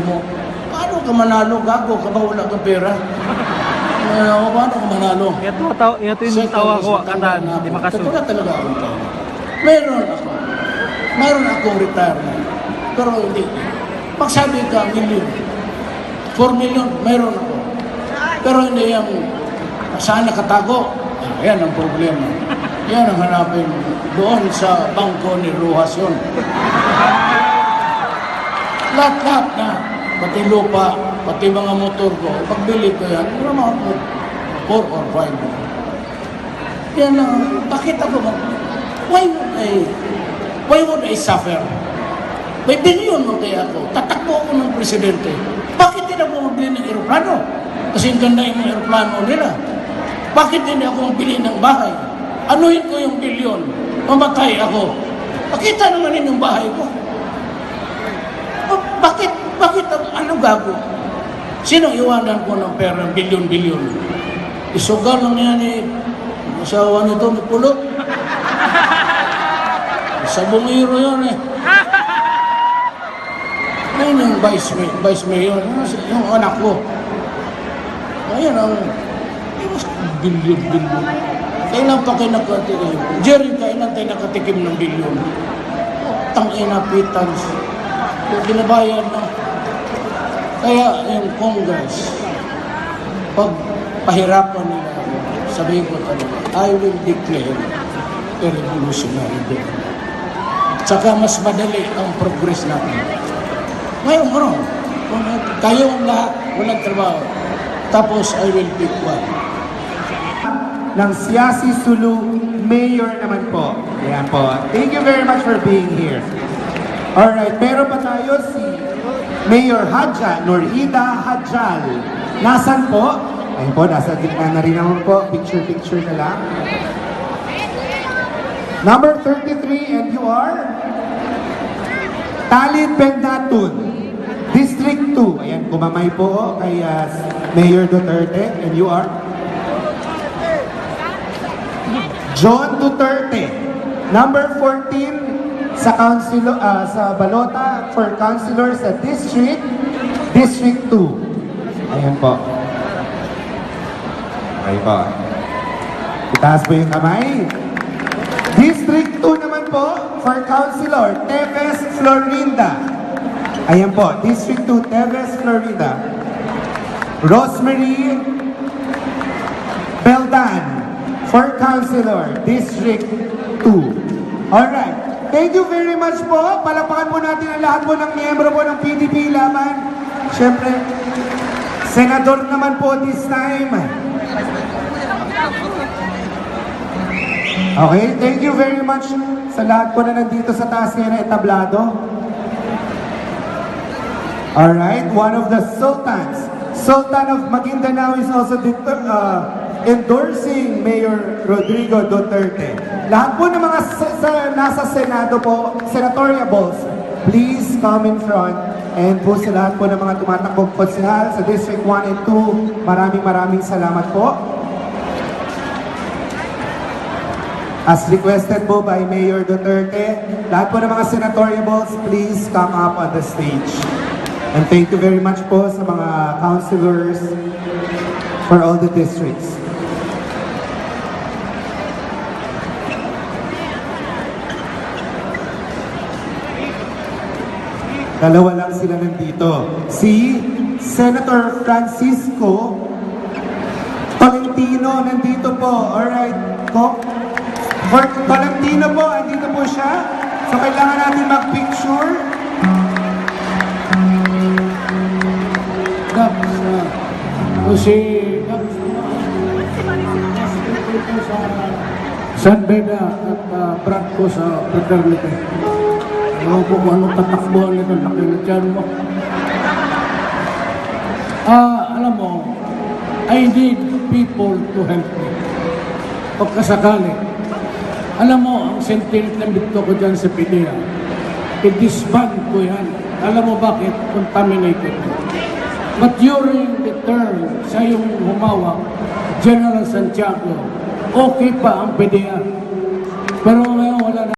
mo, paano ka manalo? Gago ka ba? Wala kang pera? Paano ka manalo? Ito yung tawa ko, kataan, di makasudin. Wala talaga akong pera. Meron akong retirement. Pero hindi. Magsabi ka, million. 4 million, meron ako. Pero hindi yung saan nakatago. Yan ang problema. Yan ang hanapin doon sa bangko ni Rojas yun. Lahat-lahat na, pati lupa, pati mga motor ko, pagbili ko yan, ano mga 4 or 5. Yan lang, bakit ako why would I suffer? May bilyon mo kaya ako, tatakbo ako ng presidente. Bakit hindi ako mabili ng aeroplano? Kasi ang ganda yung aeroplano nila. Bakit hindi ako mabili ng bahay? Anuhin ko yung bilyon, mamatay ako. Pakita naman yun yung bahay ko. Bakit ano gago? Sino iwanan ko ng pera, bilyon-bilyon? Isugal lang yan eh. Asawa nito, nagpulot. Sa bungiro yun eh. Ngayon yung vice mayor, yung anak ko. Ngayon ang bilyon. Kailan pa kayo nakatikim? Jerry, kailan tayo nakatikim ng bilyon? Tangina pitans. Yung binabayan na. Kaya yung Congress, pag pahirapan nila ako, sabihin ko talaga, I will declare a revolutionary day. Tsaka mas madali ang progress natin. Ngayon, kung kayong lahat, walang trabaho, tapos I will pick one. Ng Siasi Sulu Mayor naman po. Ayan po. Thank you very much for being here. Alright, meron pa tayo si Mayor Hadja, Norida Hadjal. Nasaan po? Ayun po, nasa gitna na rin naman po. Picture na lang. Number 33, and you are? Talid Bendatun, District 2. Ayan, kumamay po kay Mayor Duterte, and you are? John Duterte, number 14 sa councilor sa balota for councilor sa District 2. Ayan po. Okay po. Itaas po yung kamay. District 2 naman po for councilor Teves Florinda. Ayan po, District 2 Teves Florinda. Rosemary Beldan for councilor District 2. Alright. Thank you very much po. Palapakan po natin ang lahat po ng miyembro po ng PDP laban. Siyempre, senador naman po this time. Okay, thank you very much sa lahat po na nandito sa taas ngayon na etablado. Alright, one of the sultans. Sultan of Maguindanao is also endorsing Mayor Rodrigo Duterte. lahat po ng mga nasa Senado po, senatorial balls, please come in front. And po sa lahat po ng mga tumatakbong konsehal sa District 1 and 2, maraming salamat po. As requested po by Mayor Duterte, lahat po ng mga senatorial balls, please come up on the stage. And thank you very much po sa mga councilors for all the districts. Dalawa lang sila nandito. Si Senator Francisco Tolentino nandito po. Alright. Tolentino po, andito po siya. So kailangan natin mag-picture. Si San Beda at Branco sa fraternity. Ewan ko kung anong tatakbuhan nito, laki na tiyan mo. Alam mo, I need people to help me. Pagkasakali, alam mo, ang sentiment na dito ko dyan sa PDEA, i-disband ko yan. Alam mo bakit? Contaminated. But during the term, sa yung humawak, General Santiago, okay pa ang PDEA. Pero ngayon wala na.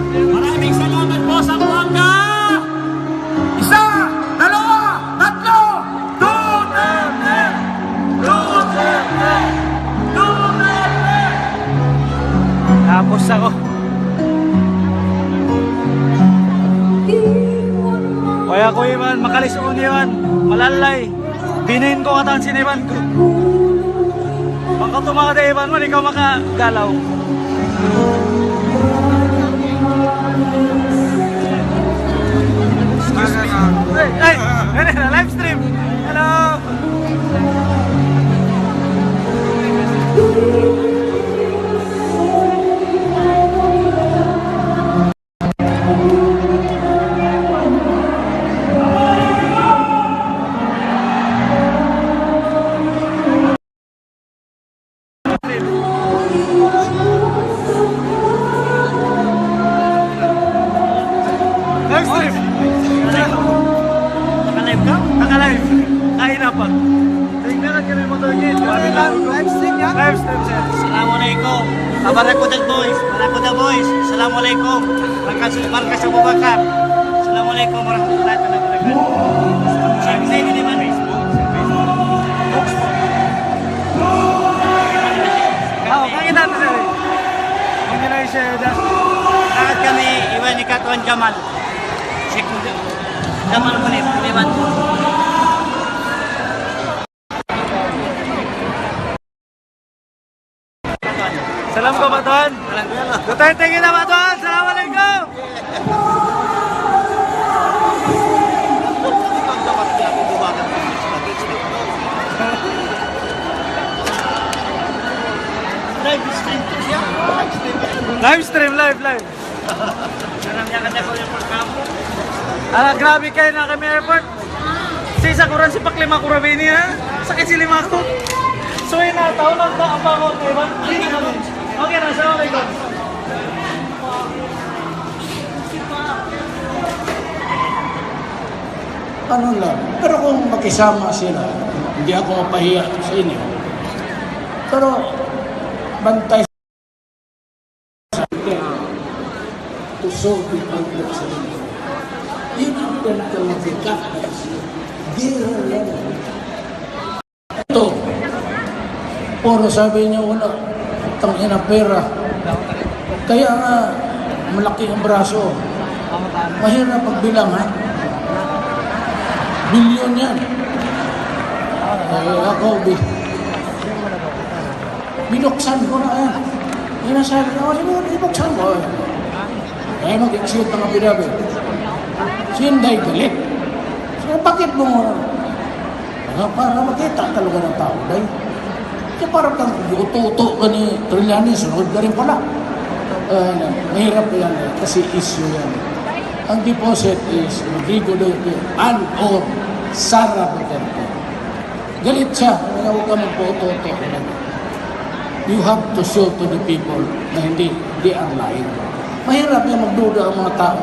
Maraming salamat po sa buwangga! Isa, dalawa, tatlo, Duterte! Duterte! Duterte! Tapos ako. Kaya ko Ivan, makalisuon Ivan, malalay. Binin ko katan si Ivan ko. Baka tumakada Ivan mo, ikaw makagalaw. Excuse me. Ay, live stream. Hello. Live stream. Nakalive ka? Naka-live. Kain na pa. Tingnan na kami mo to again. Live stream yan? Live stream sir. Assalamualaikum. Barakuda boys. Assalamualaikum. Markas Abu Bakar. Assalamualaikum warahmatullahi wabarakatuh. Saya ini di mana? Oo, pakita na sir. Hindi na i-share dyan. Lahat kami Iwan ni Katuan Jamal. Jamal Munib, Iwan. Salam ko Batuan. Duterte kita Batuan. Assalamualaikum. Live stream, live. Karena dia kata kalau yang pertama Grabe kayo na kami airport. Si isa kuran si Paklima Kurabini ha. Sakit si lima ko. So yun na, taon ang pa ako, diba? Okay na, assalamualaikum. Ano lang. Pero kung makisama sila, hindi ako mapahiya sa inyo. Pero, bantay sa akin to solve the problem sa inyo. Yun ang pinagkalafikat. Gira lang. Ito, puro sabi niya wala. Tangina pera. Kaya nga, malaki ang braso. Mahirap pagbilang, ha? Bilyon yan. Ako, binuksan ko na yan. Yan ang sabi ko, binuksan ko. Kaya mag-execute ng affidavit. Sinday galit. So, bakit mo? Para makita talaga ng tao, day. Kaya parang kang uto-uto ka ni Trillanes, sunod ka rin pala. Mahirap yan kasi issue yan. Ang deposit is regular and/or Sara Duterte. Galit siya. Huwag ka magpo-uto-uto. You have to show to the people na hindi are lying. Mahirap yan magduda ang mga tao.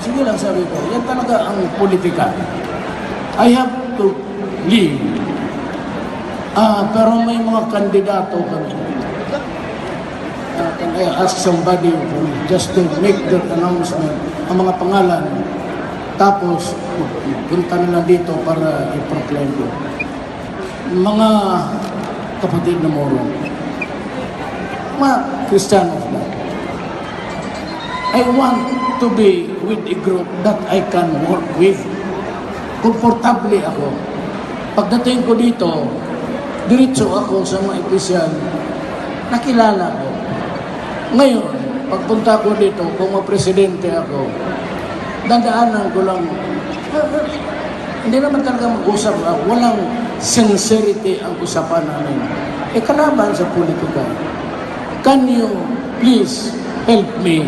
Sige lang sabi ko, yan talaga ang politika. I have to leave. Pero may mga kandidato kami. Can I ask somebody just to make the announcement, ang mga pangalan, tapos punta na lang dito para i-proclaim ko. Mga kapatid na Moro, mga Kristiyanos na, I want to be with a group that I can work with. Komportable ako. Pagdating ko dito, diretso ako sa mga opisyal, nakilala ko. Ngayon, pagpunta ko dito, kung presidente ako, dadaanan ko lang, hindi naman talaga mag-usap, walang sincerity ang usapan namin. Kalaban sa politika. Can you please help me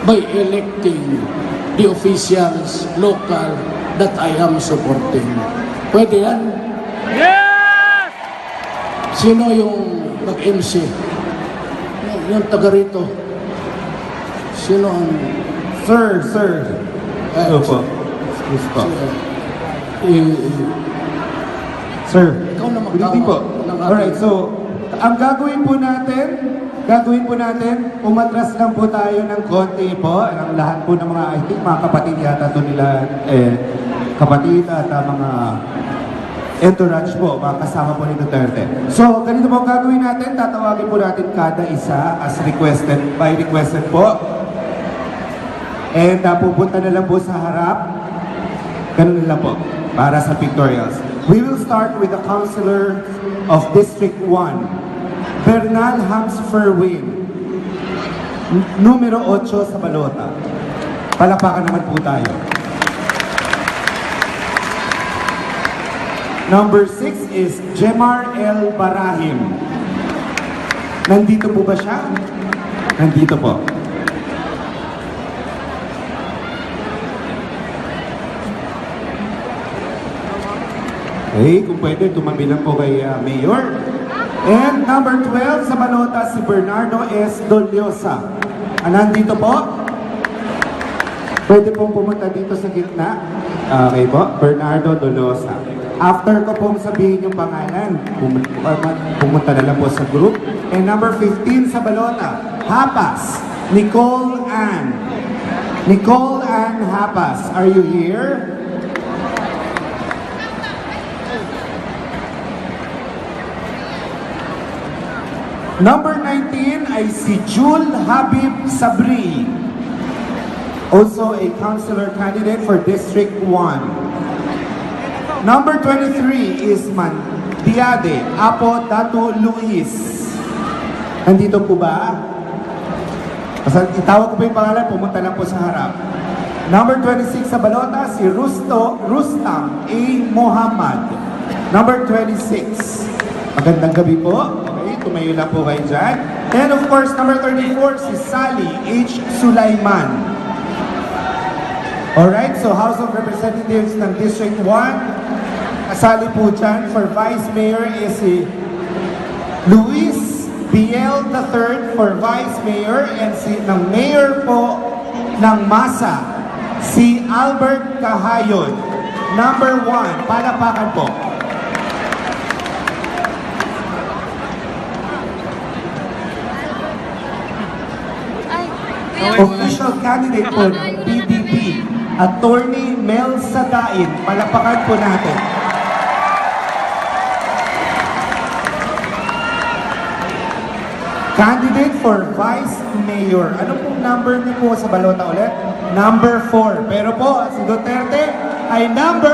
by electing the officials local that I am supporting? Pwede yan? Yes! Sino yung nag-MC? Yung taga rito. Sino ang... Sir. Ano po? Excuse po. Sir, Ikaw na good evening po. magtawag. Alright, so, ang gagawin po natin, umatras lang po tayo ng konti po. Ang lahat po ng mga, I think, mga kapatid yata ito nila, kapatid at mga entourage po, mga kasama po ni Duterte. So, ganito po ang gagawin natin, tatawagin po natin kada isa as requested, by requested po. And pupunta na lang po sa harap. Ganun lang po, para sa pictorials. We will start with the Councilor of District 1, Bernal Hamsferwin, numero 8 sa balota. Palapakan naman po tayo. Number 6 is Jemar L. Barahim. Nandito po ba siya? Nandito po. Okay, kung pwede, tumabi lang po kay Mayor. And number 12 sa balota, si Bernardo S. Doliosa. Nandito po. Pwede pong pumunta dito sa gitna. Okay po, Bernardo Doliosa. After ko pong sabihin yung pangalan, pumunta na lang po sa group. And number 15 sa balota, Hapas, Nicole Ann. Nicole Ann Hapas, are you here? Number 19 ay si Jul Habib Sabri, also a councilor candidate for District 1. Number 23 is Mandiade Apo Datu Luis. Nandito po ba? Basta itawag ko po yung pangalan, pumunta lang po sa harap. Number 26 sa balota, si Rustam A. Muhammad. Number 26. Magandang gabi po. Okay, tumayo lang po kayo dyan. And of course, number 34, si Sally H. Sulaiman. Alright, so House of Representatives ng District 1, kasali po dyan for Vice Mayor is si Luis Biel III for Vice Mayor and si ng Mayor po ng Masa, si Albert Cahayon. Number 1, palapakan po. Official candidate po ng PDP, Attorney Mel Sadain. Palapakan po natin. Candidate for Vice Mayor. Ano pong number niyo po sa balota ulit? Number 4. Pero po, si Duterte ay number...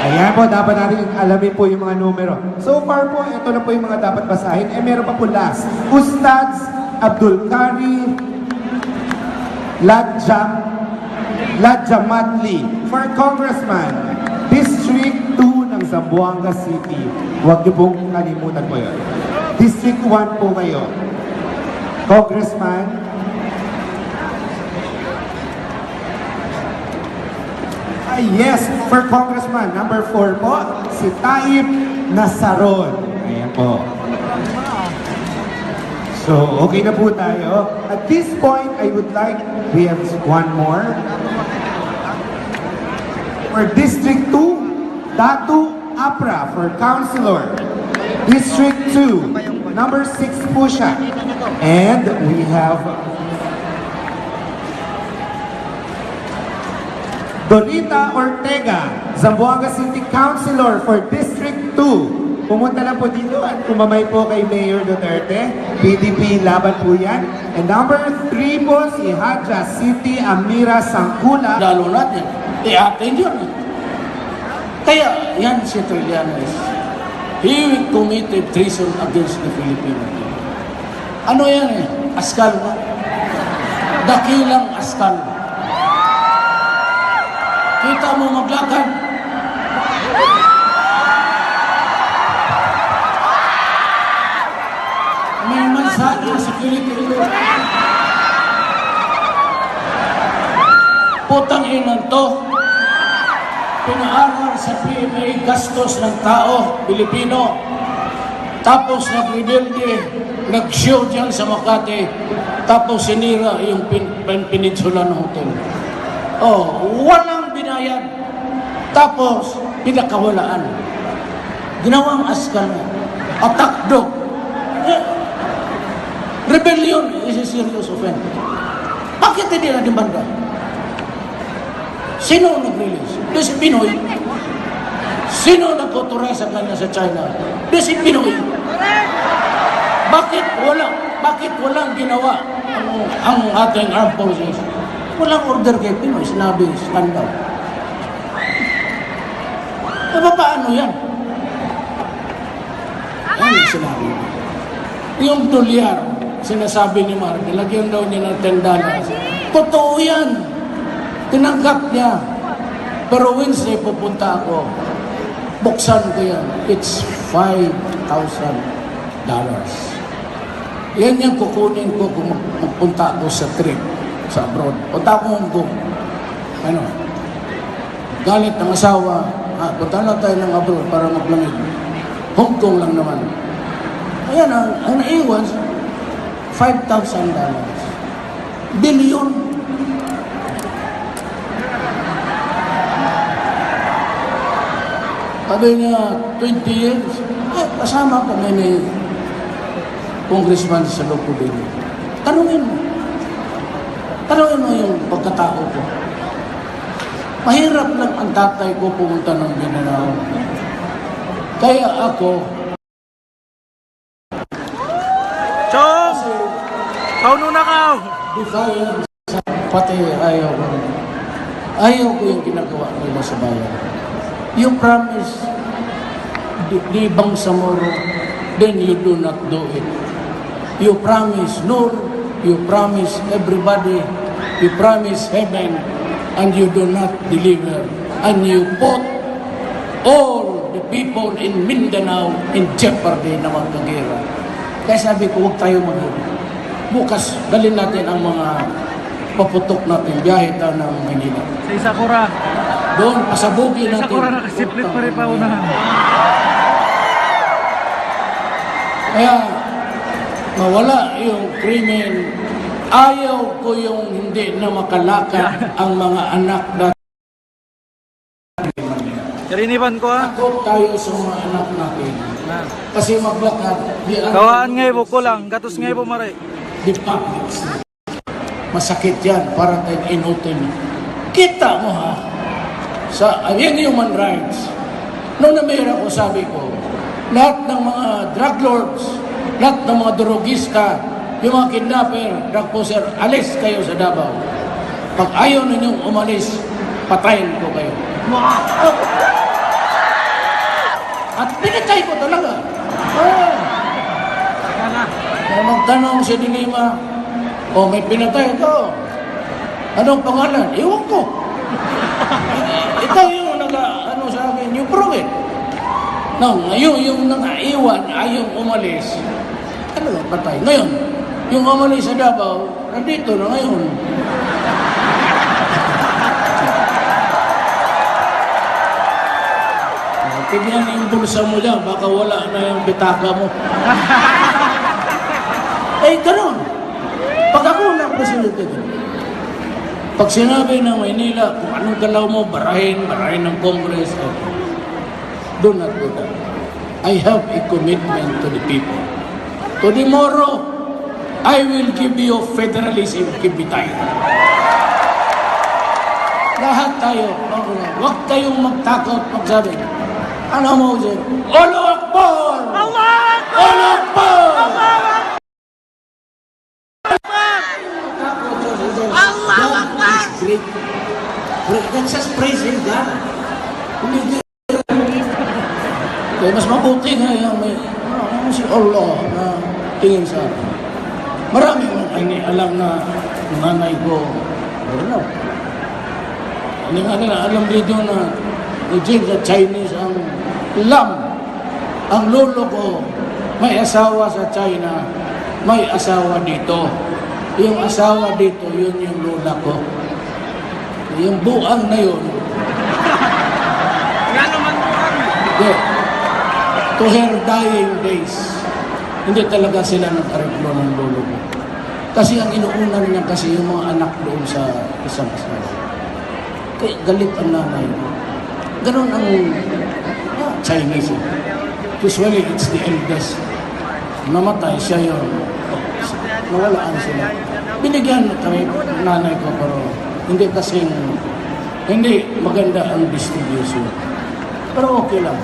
Ayan po, dapat natin alamin po yung mga numero. So far po, ito na po yung mga dapat basahin. Eh, meron pa po last. Ustads Abdul Kari Ladjamatli for Congressman, District 2 ng Zamboanga City. Huwag niyo pong kalimutan po yun. District 1 po kayo. Congressman, yes, for Congressman, number 4 po, si Taib Nasaron. Ayan po. So, okay na po tayo. At this point, I would like, we have one more. For District 2, Datu Apra for Councilor. District 2, number 6 po siya. And we have Donita Ortega, Zamboanga City Councilor for District 2. Pumunta lang po dito at kumamay po kay Mayor Duterte. PDP laban po yan. And number 3 po si Hadja City Amira Sangkula. Lalo natin, i-atin yun. Kaya, yan si Trillanes. He committed treason against the Philippines. Ano yan eh? Askal mo? Dakilang askal. Kita mo maglakad. May mansaya sa Pilipinas. Putang inan to. Pinaaral sa PMA gastos ng tao, Pilipino. Tapos nag-rebelde, nag-show dyan sa Makati. Tapos sinira yung Peninsula ng hotel. Oh, walang binayad. Tapos pinakawalaan. Ginawang askal mo. Attack dog. Rebellion is a serious offense. Bakit hindi na dimanda? Sino nag-release? Di si Pinoy. Sino nag-authorize sa kanya sa China? Di si Pinoy. Bakit walang ginawa ang ating armed forces? Walang order kay Pinoy. Sinabi, stand down. Paano yan? Yan yung sinabi. Yung dolyar, sinasabi ni Mark, lagyan daw niya ng $10. Totoo yan. Tinanggap niya. Pero Wednesday pupunta ako. Buksan ko yan. It's $5,000. Yan yung kukunin ko kung magpunta ako sa trip sa abroad. Punta ako Hong Kong. Ano? Galit ng asawa. Punta na tayo ng abroad para maglamig. Hong Kong lang naman. Ayan, ang naiwan, $5,000. Billion. Sabi niya, 20 years. Kasama kami ni Congressman sa Lopudin. Tanungin mo yung pagkatao ko. Mahirap lang ang tatay ko pumunta ng Mindanao. Kaya ako, Chong! Kauno na ka! defiance, pati ayaw ko. Ayaw ko yung ginagawa nila sa bayan. You promise, di bang Samoro, then you do not do it. You promise Nur, you promise everybody, you promise heaven, and you do not deliver. And you put all the people in Mindanao in jeopardy na magkagera. Kaya sabi ko, huwag tayo maghira. Bukas, dalhin natin ang mga paputok natin, biyahe tayo ng Manila. Sa Isakura. Doon, pasabugin Sa natin. Isakura nakasiplit pa rin pa unahan. Kaya, mawala yung krimen. Ayaw ko yung hindi na makalakad ang mga anak natin. Kariniban ko ha. Takot tayo sa mga anak natin. Kasi maglakad, di Kawaan ngayon po ko lang. Gatos ngayon po maray. di publics. Masakit yan, para tayong inutin. Kita mo ha, sa yung human rights, noong namira ko, sabi ko, lahat ng mga drug lords, lahat ng mga drogista, yung mga kidnapper, drug pusher, alis kayo sa Davao. Pag ayaw ninyong umalis, patayin ko kayo. At pinatay ko talaga. Kaya magtanong si Dilima, may pinatay ito. Anong pangalan? Iwan ko. Ikaw yung ano sa akin, you prove it. No, ngayon yung nangaiwan, ayaw umalis. Ano lang, patay. Ngayon, yung umalis sa Davao, nandito na ngayon. Tignan yung bulsa mo dyan, baka wala na yung bitaka mo. Ganun. Pag ako na presidente doon, pag sinabi ng Maynila, kung anong galaw mo, barahin ng Congress, do not do that. I have a commitment to the people. To tomorrow, I will give you federalism, Kibitay. Lahat tayo, huwag kayong magtakot pagsabi. Ano mo dyan? Allahu Akbar! Allahu Akbar! Allahu Akbar! That's just praising God. Kaya mas mabuti nga yung may si Allah na tingin sa akin. Marami mong alam na nanay ko, wala. Hindi nga nila alam dito na legit sa Chinese ang lam. Ang lolo ko, may asawa sa China, may asawa dito. Yung asawa dito, yun yung lola ko. Yung buang na yun. Nga naman buang. Hindi. To her dying days, hindi talaga sila nag-areplo ng lolo ko. Kasi ang inuunan niya kasi yung mga anak doon sa isang asawa. Kaya galit ang nanay ko. Ganon ang Chinese. Usually, it's the eldest. Namatay siya yun. Nawalaan sila. Binigyan kami nanay ko pero hindi kasing hindi maganda ang distribution. Pero okay lang.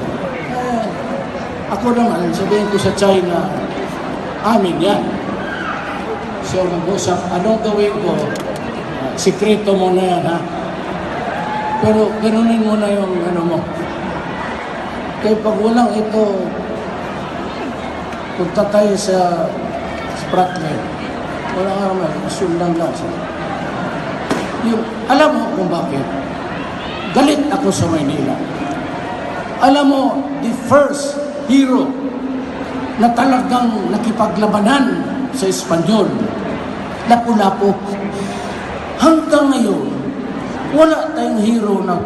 Ako naman, sabihin ko sa China, amin yan. So, mag-usap, anong gawin ko? Sikreto mo na yan, ha? Pero ganunin mo na yung ano mo. Kaya pag walang ito, punta tayo sa Spratly. Walang araman, sundan lang siya. Yung, alam mo kung bakit? Galit ako sa Maynila. Alam mo, the first hero na talagang nakipaglabanan sa Espanyol, Lapu-Lapu. Hanggang ngayon, wala tayong hero na